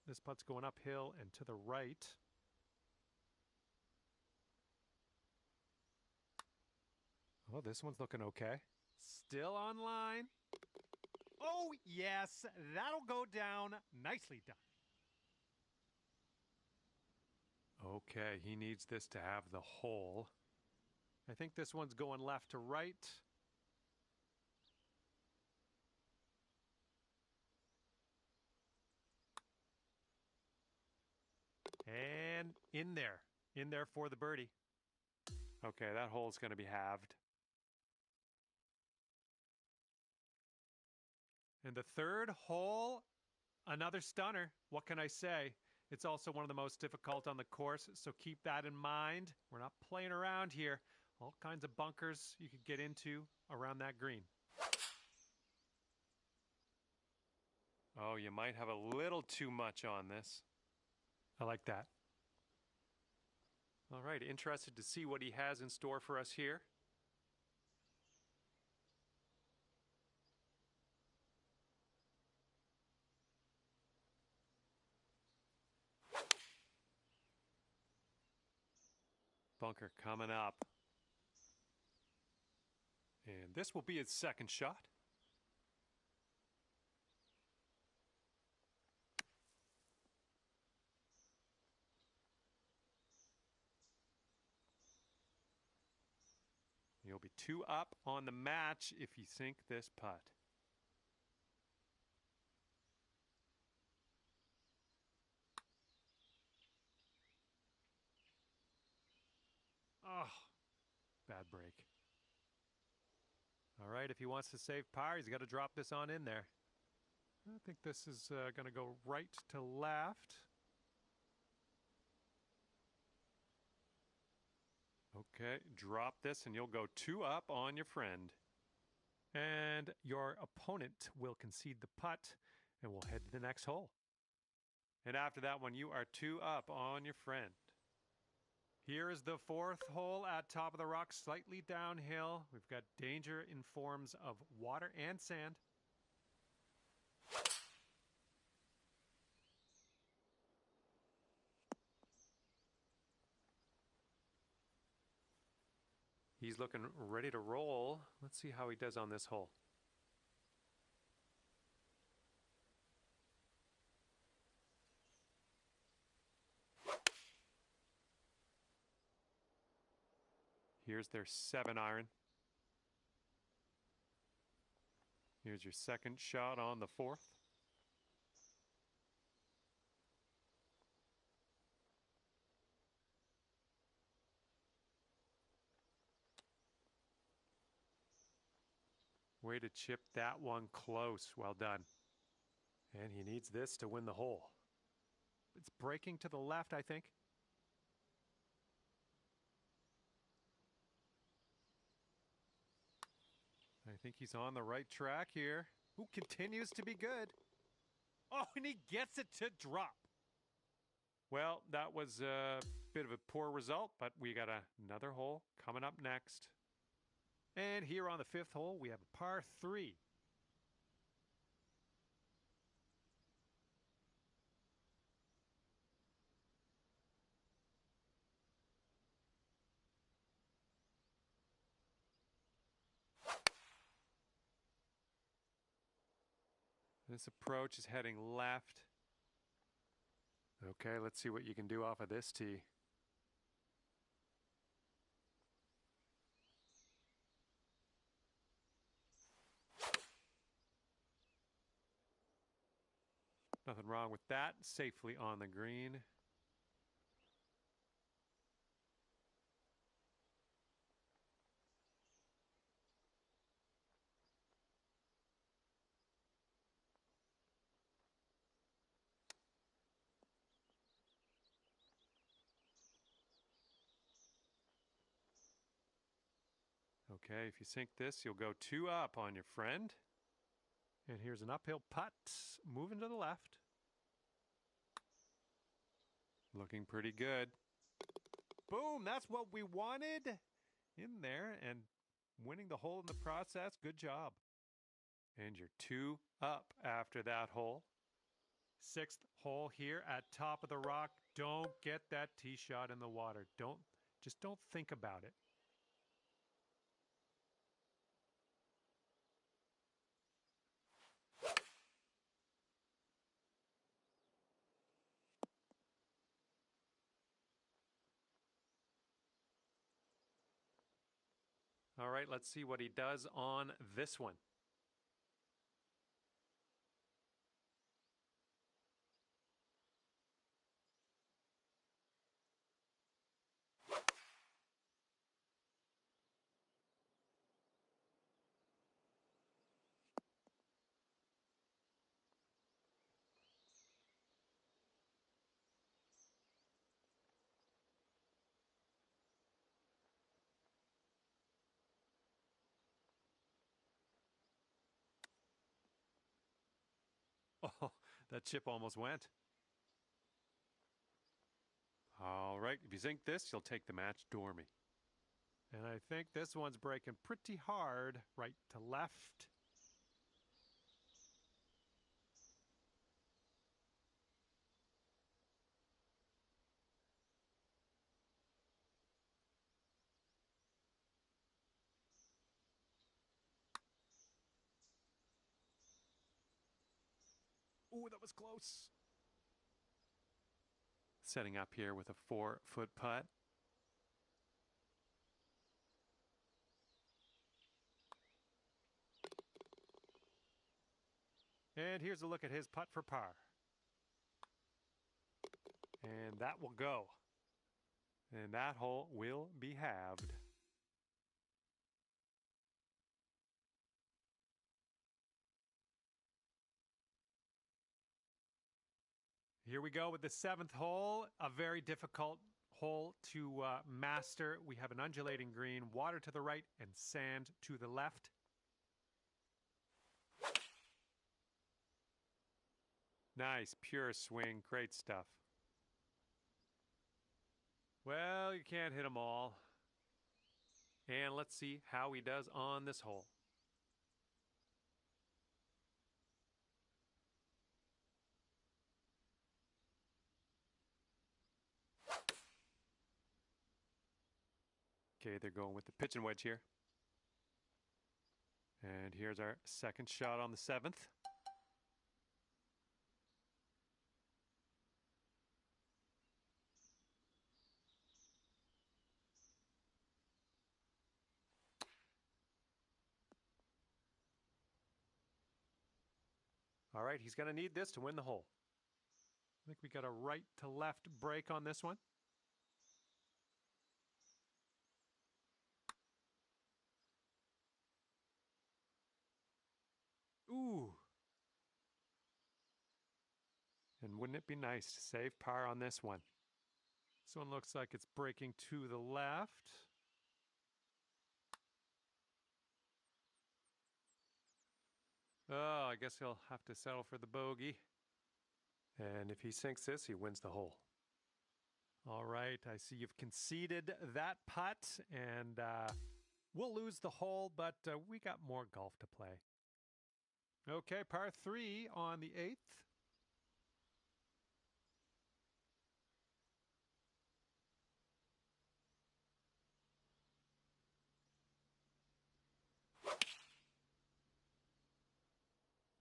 S1: This putt's going uphill and to the right. Oh, this one's looking okay. Still online.
S2: Oh, yes, that'll go down. Nicely done.
S1: Okay, he needs this to have the hole. I think this one's going left to right. And in there for the birdie. Okay, that hole's going to be halved. And the third hole, another stunner. What can I say? It's also one of the most difficult on the course, so keep that in mind. We're not playing around here. All kinds of bunkers you could get into around that green. Oh, you might have a little too much on this. I like that. All right, interested to see what he has in store for us here. Bunker coming up. And this will be his second shot. You'll be 2 up on the match if you sink this putt. Oh, bad break. All right, if he wants to save par, he's got to drop this on in there. I think this is going to go right to left. Okay, drop this and you'll go 2 up on your friend. And your opponent will concede the putt and we'll head to the next hole. And after that one, you are 2 up on your friend. Here is the 4th hole at top of the rock, slightly downhill. We've got danger in forms of water and sand. He's looking ready to roll. Let's see how he does on this hole. Here's their 7-iron. Here's your second shot on the 4th. Way to chip that one close. Well done. And he needs this to win the hole. It's breaking to the left, I think. I think he's on the right track here. Who continues to be good.
S2: Oh, and he gets it to drop.
S1: Well, that was a bit of a poor result, but we got another hole coming up next. And here on the 5th hole, we have a par 3. This approach is heading left. Okay, let's see what you can do off of this tee. Nothing wrong with that. Safely on the green. Okay, if you sink this, you'll go 2 up on your friend. And here's an uphill putt, moving to the left. Looking pretty good. Boom, that's what we wanted in there, and winning the hole in the process. Good job. And you're 2 up after that hole. 6th hole here at top of the rock. Don't get that tee shot in the water. Just don't think about it. All right, let's see what he does on this one. Oh, that chip almost went. All right, if you sink this, you'll take the match dormy. And I think this one's breaking pretty hard, right to left. Ooh, that was close. Setting up here with a 4-foot putt. And here's a look at his putt for par. And that will go. And that hole will be halved. Here we go with the 7th hole, a very difficult hole to master. We have an undulating green, water to the right, and sand to the left. Nice, pure swing, great stuff. Well, you can't hit them all. And let's see how he does on this hole. Okay, they're going with the pitch and wedge here. And here's our second shot on the 7th. All right, he's going to need this to win the hole. I think we got a right to left break on this one. Ooh. And wouldn't it be nice to save par on this one? This one looks like it's breaking to the left. Oh, I guess he'll have to settle for the bogey. And if he sinks this, he wins the hole. All right, I see you've conceded that putt, and we'll lose the hole, but we got more golf to play. Okay, par 3 on the 8th.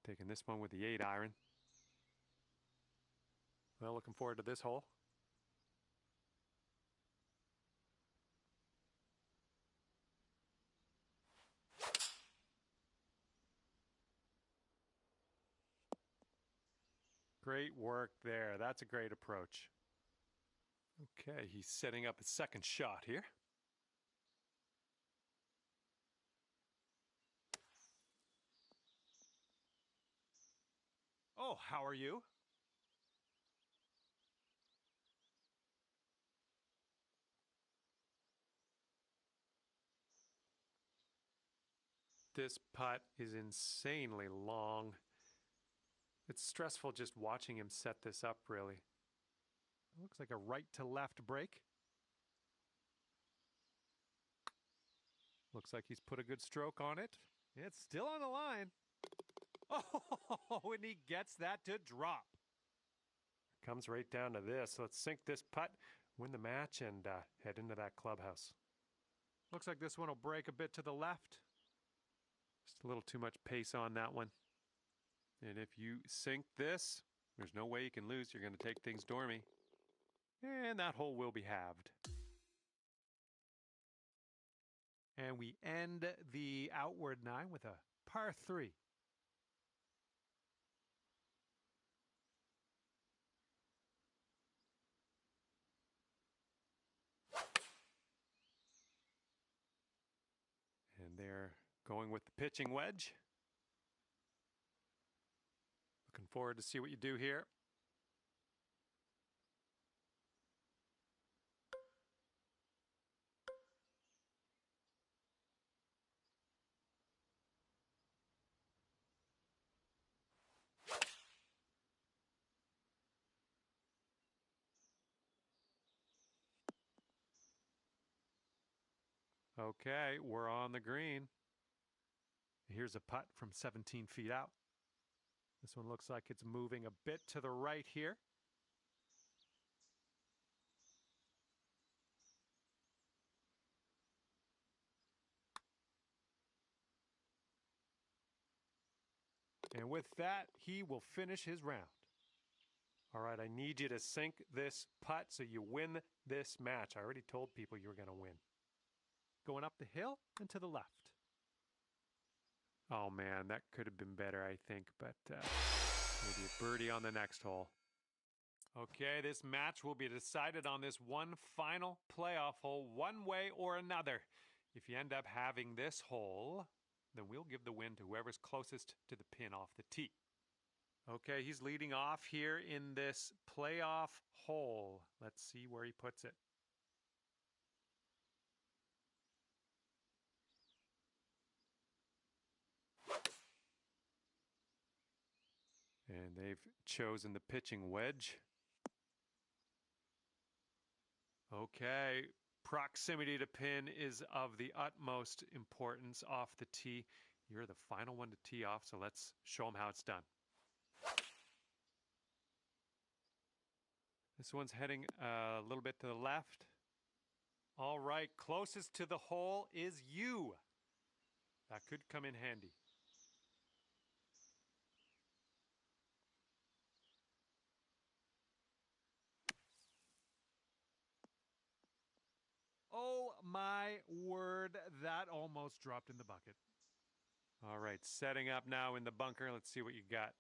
S1: Taking this one with the 8-iron. Well, looking forward to this hole. Great work there. That's a great approach. Okay, he's setting up his second shot here. Oh, how are you? This putt is insanely long. It's stressful just watching him set this up, really. It looks like a right to left break. Looks like he's put a good stroke on it. It's still on the line. Oh, and he gets that to drop. Comes right down to this. Let's sink this putt, win the match, and head into that clubhouse. Looks like this one will break a bit to the left. Just a little too much pace on that one. And if you sink this, there's no way you can lose. You're going to take things dormy. And that hole will be halved. And we end the outward 9 with a par 3. And they're going with the pitching wedge. Looking forward to see what you do here. Okay, we're on the green. Here's a putt from 17 feet out. This one looks like it's moving a bit to the right here. And with that, he will finish his round. All right, I need you to sink this putt so you win this match. I already told people you were going to win. Going up the hill and to the left. Oh, man, that could have been better, I think, but maybe a birdie on the next hole. Okay, this match will be decided on this one final playoff hole, one way or another. If you end up having this hole, then we'll give the win to whoever's closest to the pin off the tee. Okay, he's leading off here in this playoff hole. Let's see where he puts it. And they've chosen the pitching wedge. Okay, proximity to pin is of the utmost importance off the tee. You're the final one to tee off, so let's show them how it's done. This one's heading a little bit to the left. All right, closest to the hole is you. That could come in handy. Oh my word, that almost dropped in the bucket. All right, setting up now in the bunker. Let's see what you got.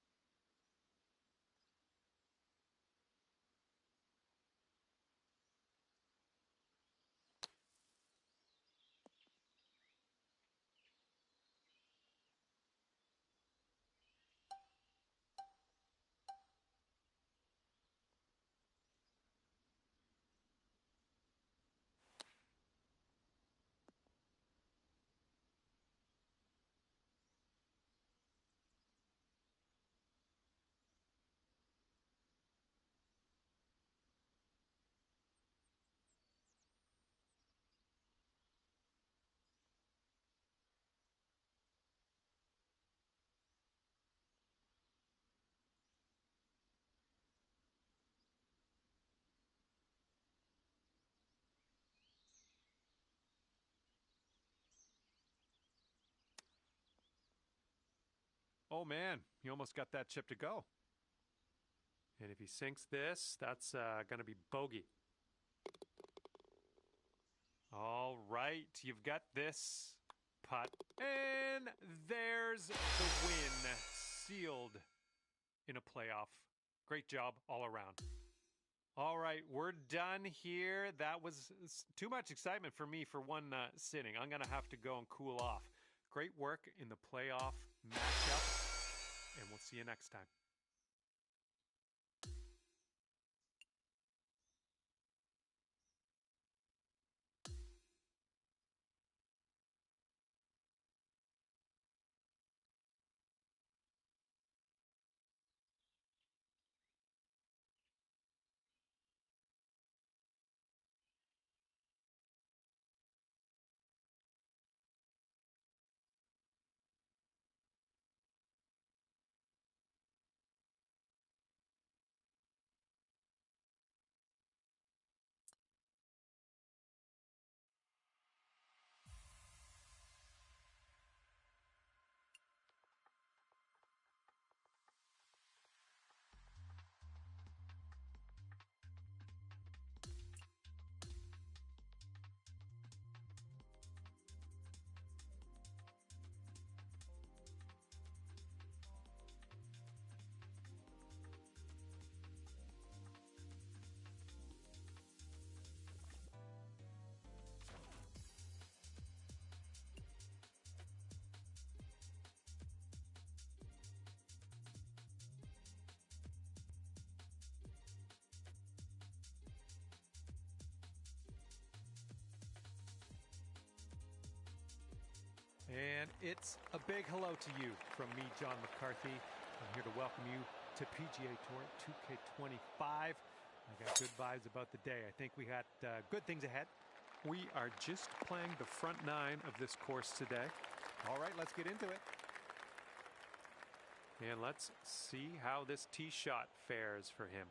S1: Oh man, he almost got that chip to go. And if he sinks this, that's going to be bogey. All right, you've got this putt. And there's the win, sealed in a playoff. Great job all around. All right, we're done here. That was too much excitement for me for one sitting. I'm going to have to go and cool off. Great work in the playoff matchup, and we'll see you next time. And it's a big hello to you from me, John McCarthy. I'm here to welcome you to PGA Tour 2K25. I got good vibes about the day. I think we got good things ahead. We are just playing the front nine of this course today.
S2: All right, let's get into it.
S1: And let's see how this tee shot fares for him.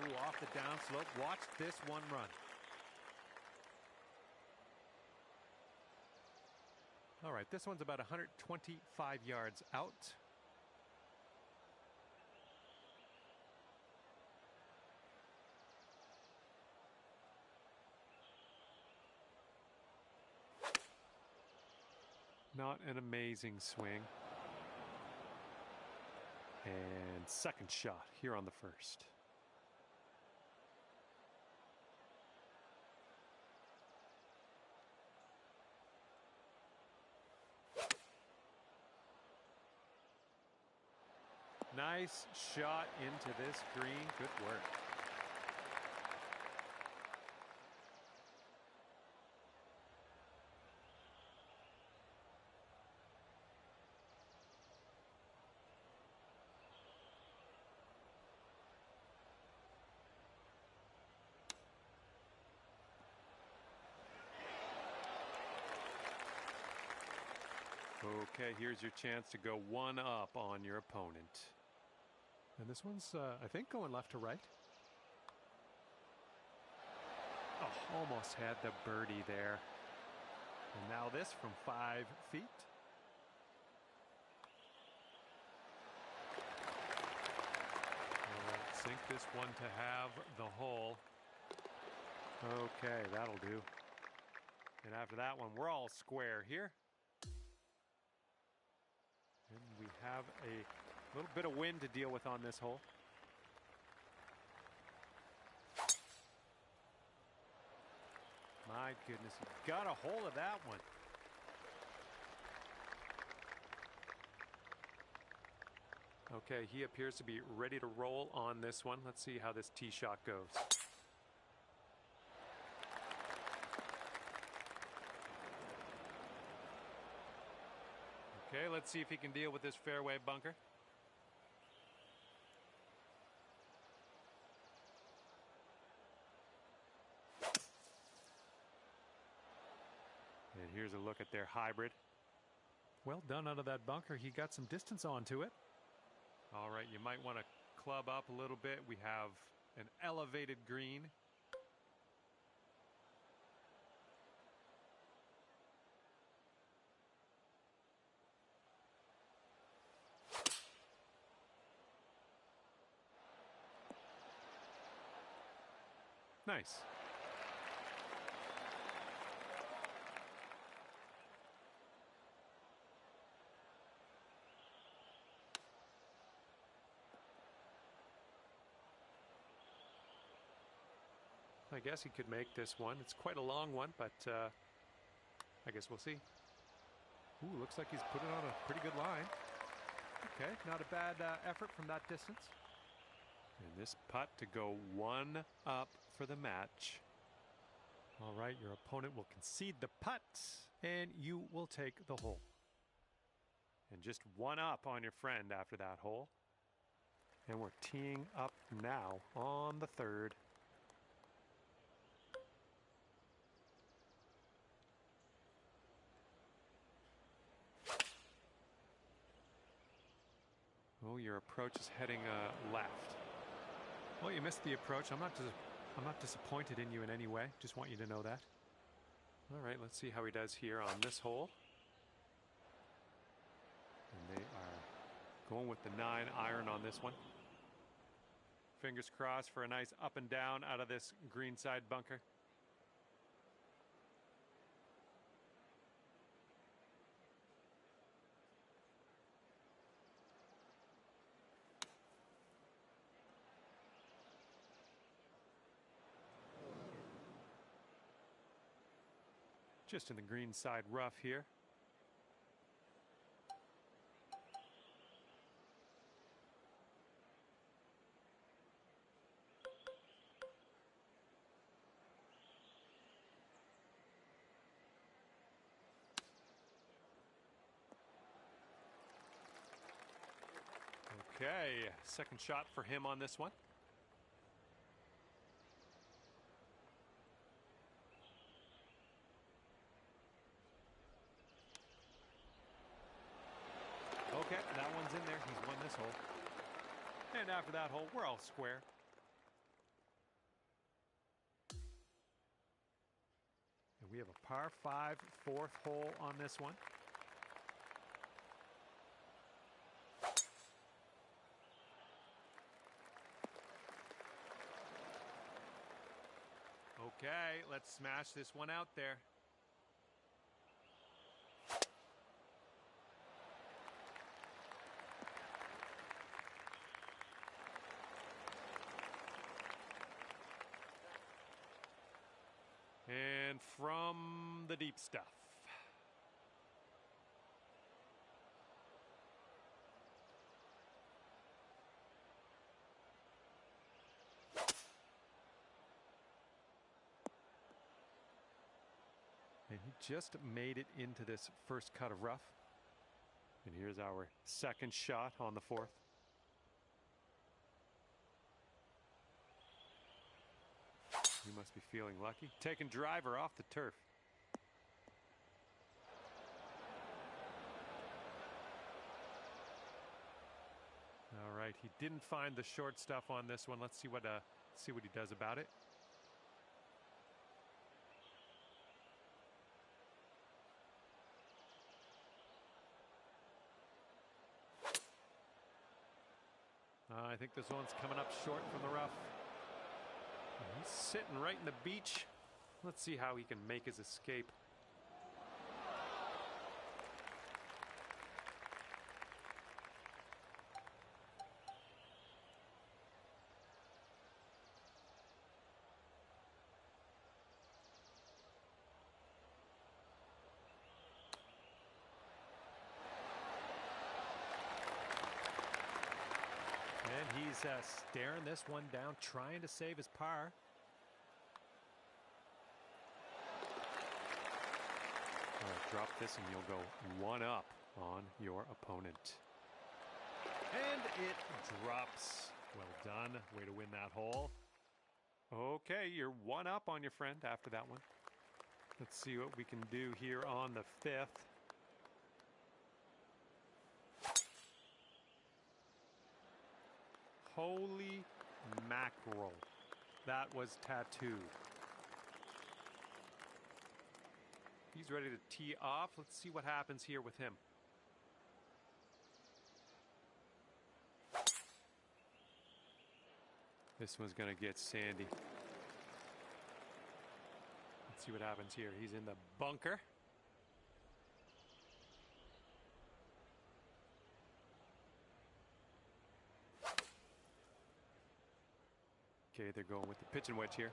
S2: Ooh, off the downslope. Watch this one run.
S1: All right, this one's about 125 yards out. Not an amazing swing. And second shot here on the first. Nice shot into this green. Good work. Okay, here's your chance to go one up on your opponent. And this one's, I think, going left to right. Oh, almost had the birdie there. And now this from 5 feet. All right, sink this one to have the hole. Okay, that'll do. And after that one, we're all square here. And we have a little bit of wind to deal with on this hole. My goodness, he got a hold of that one. Okay, he appears to be ready to roll on this one. Let's see how this tee shot goes. Okay, let's see if he can deal with this fairway bunker. And here's a look at their hybrid. Well done out of that bunker. He got some distance onto it. All right, you might want to club up a little bit. We have an elevated green. Nice. I guess he could make this one. It's quite a long one, but I guess we'll see. Ooh, looks like he's put it on a pretty good line.
S2: Okay, not a bad effort from that distance.
S1: And this putt to go one up for the match. All right, your opponent will concede the putt, and you will take the hole. And just one up on your friend after that hole. And we're teeing up now on the third. Oh, your approach is heading left. Well, you missed the approach. I'm not disappointed in you in any way. Just want you to know that. All right, let's see how he does here on this hole. And they are going with the 9-iron on this one. Fingers crossed for a nice up and down out of this greenside bunker. Just in the green side rough here. Okay, second shot for him on this one. Okay, that one's in there. He's won this hole. And after that hole, we're all square. And we have a par 5 fourth hole on this one. Okay, let's smash this one out there. And from the deep stuff. And he just made it into this first cut of rough. And here's our second shot on the fourth. You must be feeling lucky. Taking driver off the turf. All right, he didn't find the short stuff on this one. Let's see what he does about it. I think this one's coming up short from the rough. He's sitting right in the beach. Let's see how he can make his escape. And he's staring this one down, trying to save his par. All right, drop this and you'll go one up on your opponent. And it drops. Well done. Way to win that hole. Okay, you're one up on your friend after that one. Let's see what we can do here on the fifth. Holy mackerel. That was tattooed. He's ready to tee off. Let's see what happens here with him. This one's going to get sandy. Let's see what happens here. He's in the bunker. Okay, they're going with the pitching wedge here.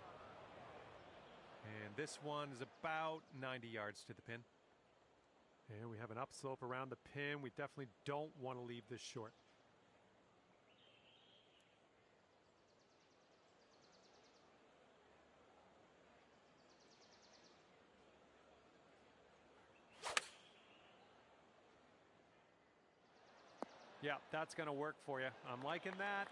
S1: And this one is about 90 yards to the pin. And we have an upslope around the pin. We definitely don't want to leave this short. Yeah, that's going to work for you. I'm liking that.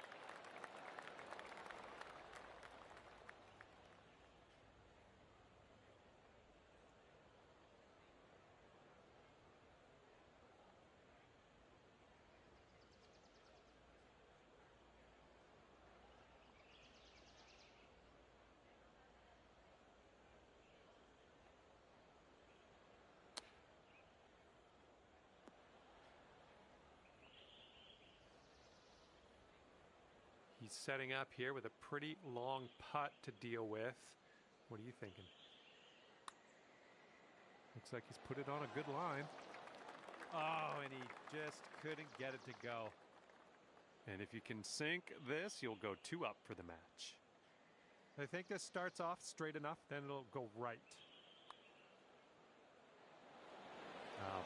S1: He's setting up here with a pretty long putt to deal with. What are you thinking? Looks like he's put it on a good line. Oh, and he just couldn't get it to go. And if you can sink this, you'll go 2 up for the match. I think this starts off straight enough, then it'll go right.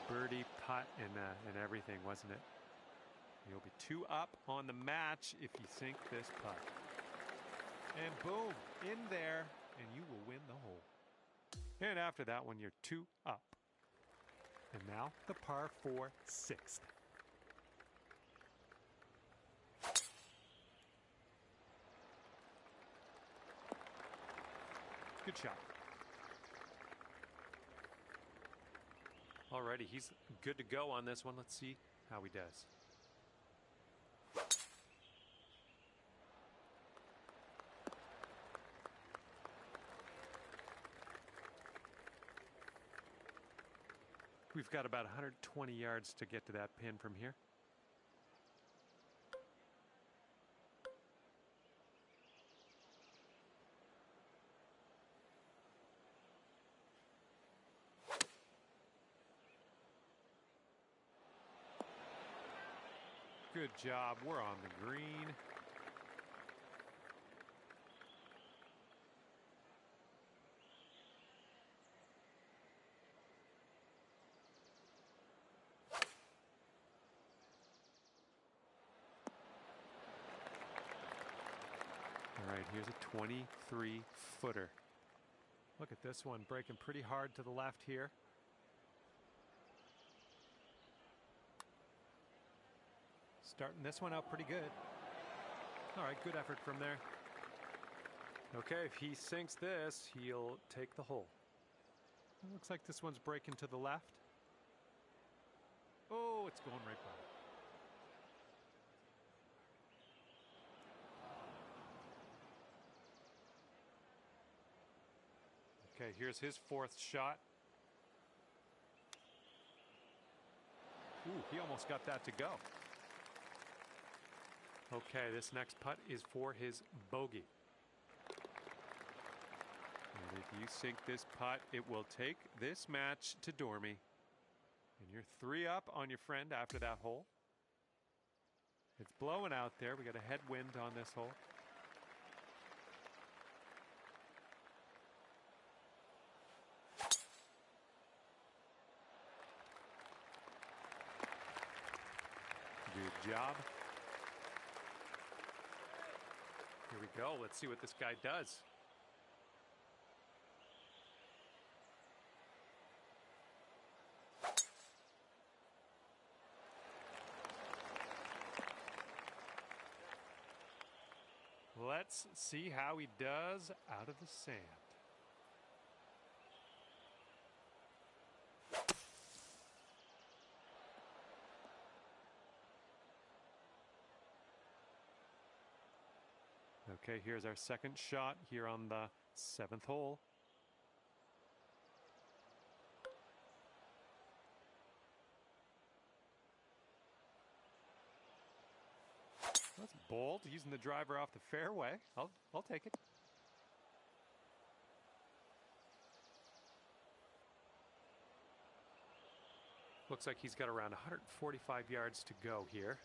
S1: Birdie, putt, and everything, wasn't it? You'll be 2 up on the match if you sink this putt. And boom, in there, and you will win the hole. And after that one, you're 2 up. And now the par 4 6th. Good shot. Alrighty, he's good to go on this one. Let's see how he does. We've got about 120 yards to get to that pin from here. Good job. We're on the green. All right, here's a 23-footer. Look at this one, breaking pretty hard to the left here. Starting this one out pretty good. All right, good effort from there. Okay, if he sinks this, he'll take the hole. It looks like this one's breaking to the left. Oh, it's going right by. Okay, here's his fourth shot. Ooh, he almost got that to go. Okay, this next putt is for his bogey. And if you sink this putt, it will take this match to Dormy. And you're 3 up on your friend after that hole. It's blowing out there. We got a headwind on this hole. Good job. Here we go. Let's see what this guy does. Let's see how he does out of the sand. Okay, here's our second shot here on the 7th hole. That's bold, using the driver off the fairway. I'll take it. Looks like he's got around 145 yards to go here.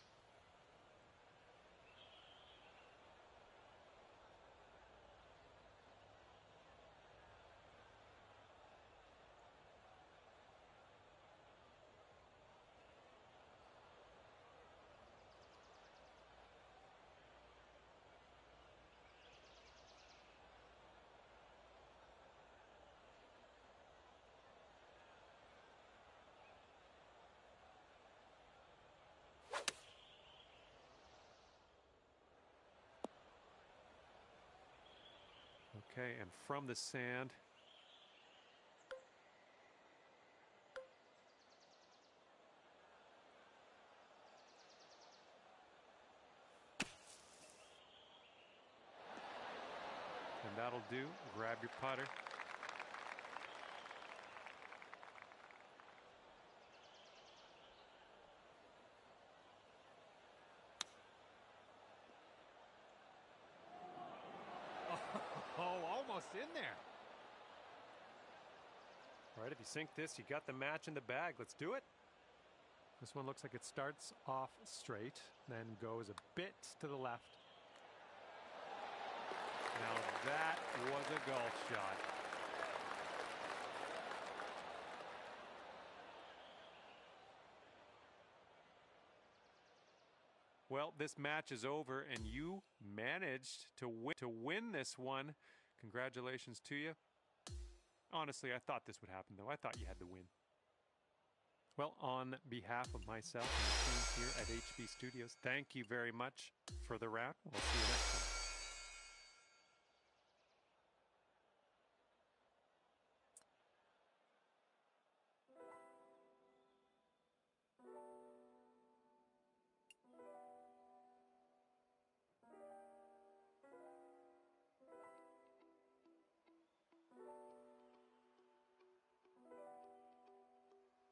S1: Okay, and from the sand. And that'll do. Grab your putter.
S2: Oh, almost in there.
S1: All right, if you sink this, you got the match in the bag. Let's do it. This one looks like it starts off straight, then goes a bit to the left. Now that was a golf shot. Well, this match is over, and you managed to win this one. Congratulations to you. Honestly, I thought this would happen, though. I thought you had to win. Well, on behalf of myself and the team here at HB Studios, thank you very much for the round. We'll see you next time.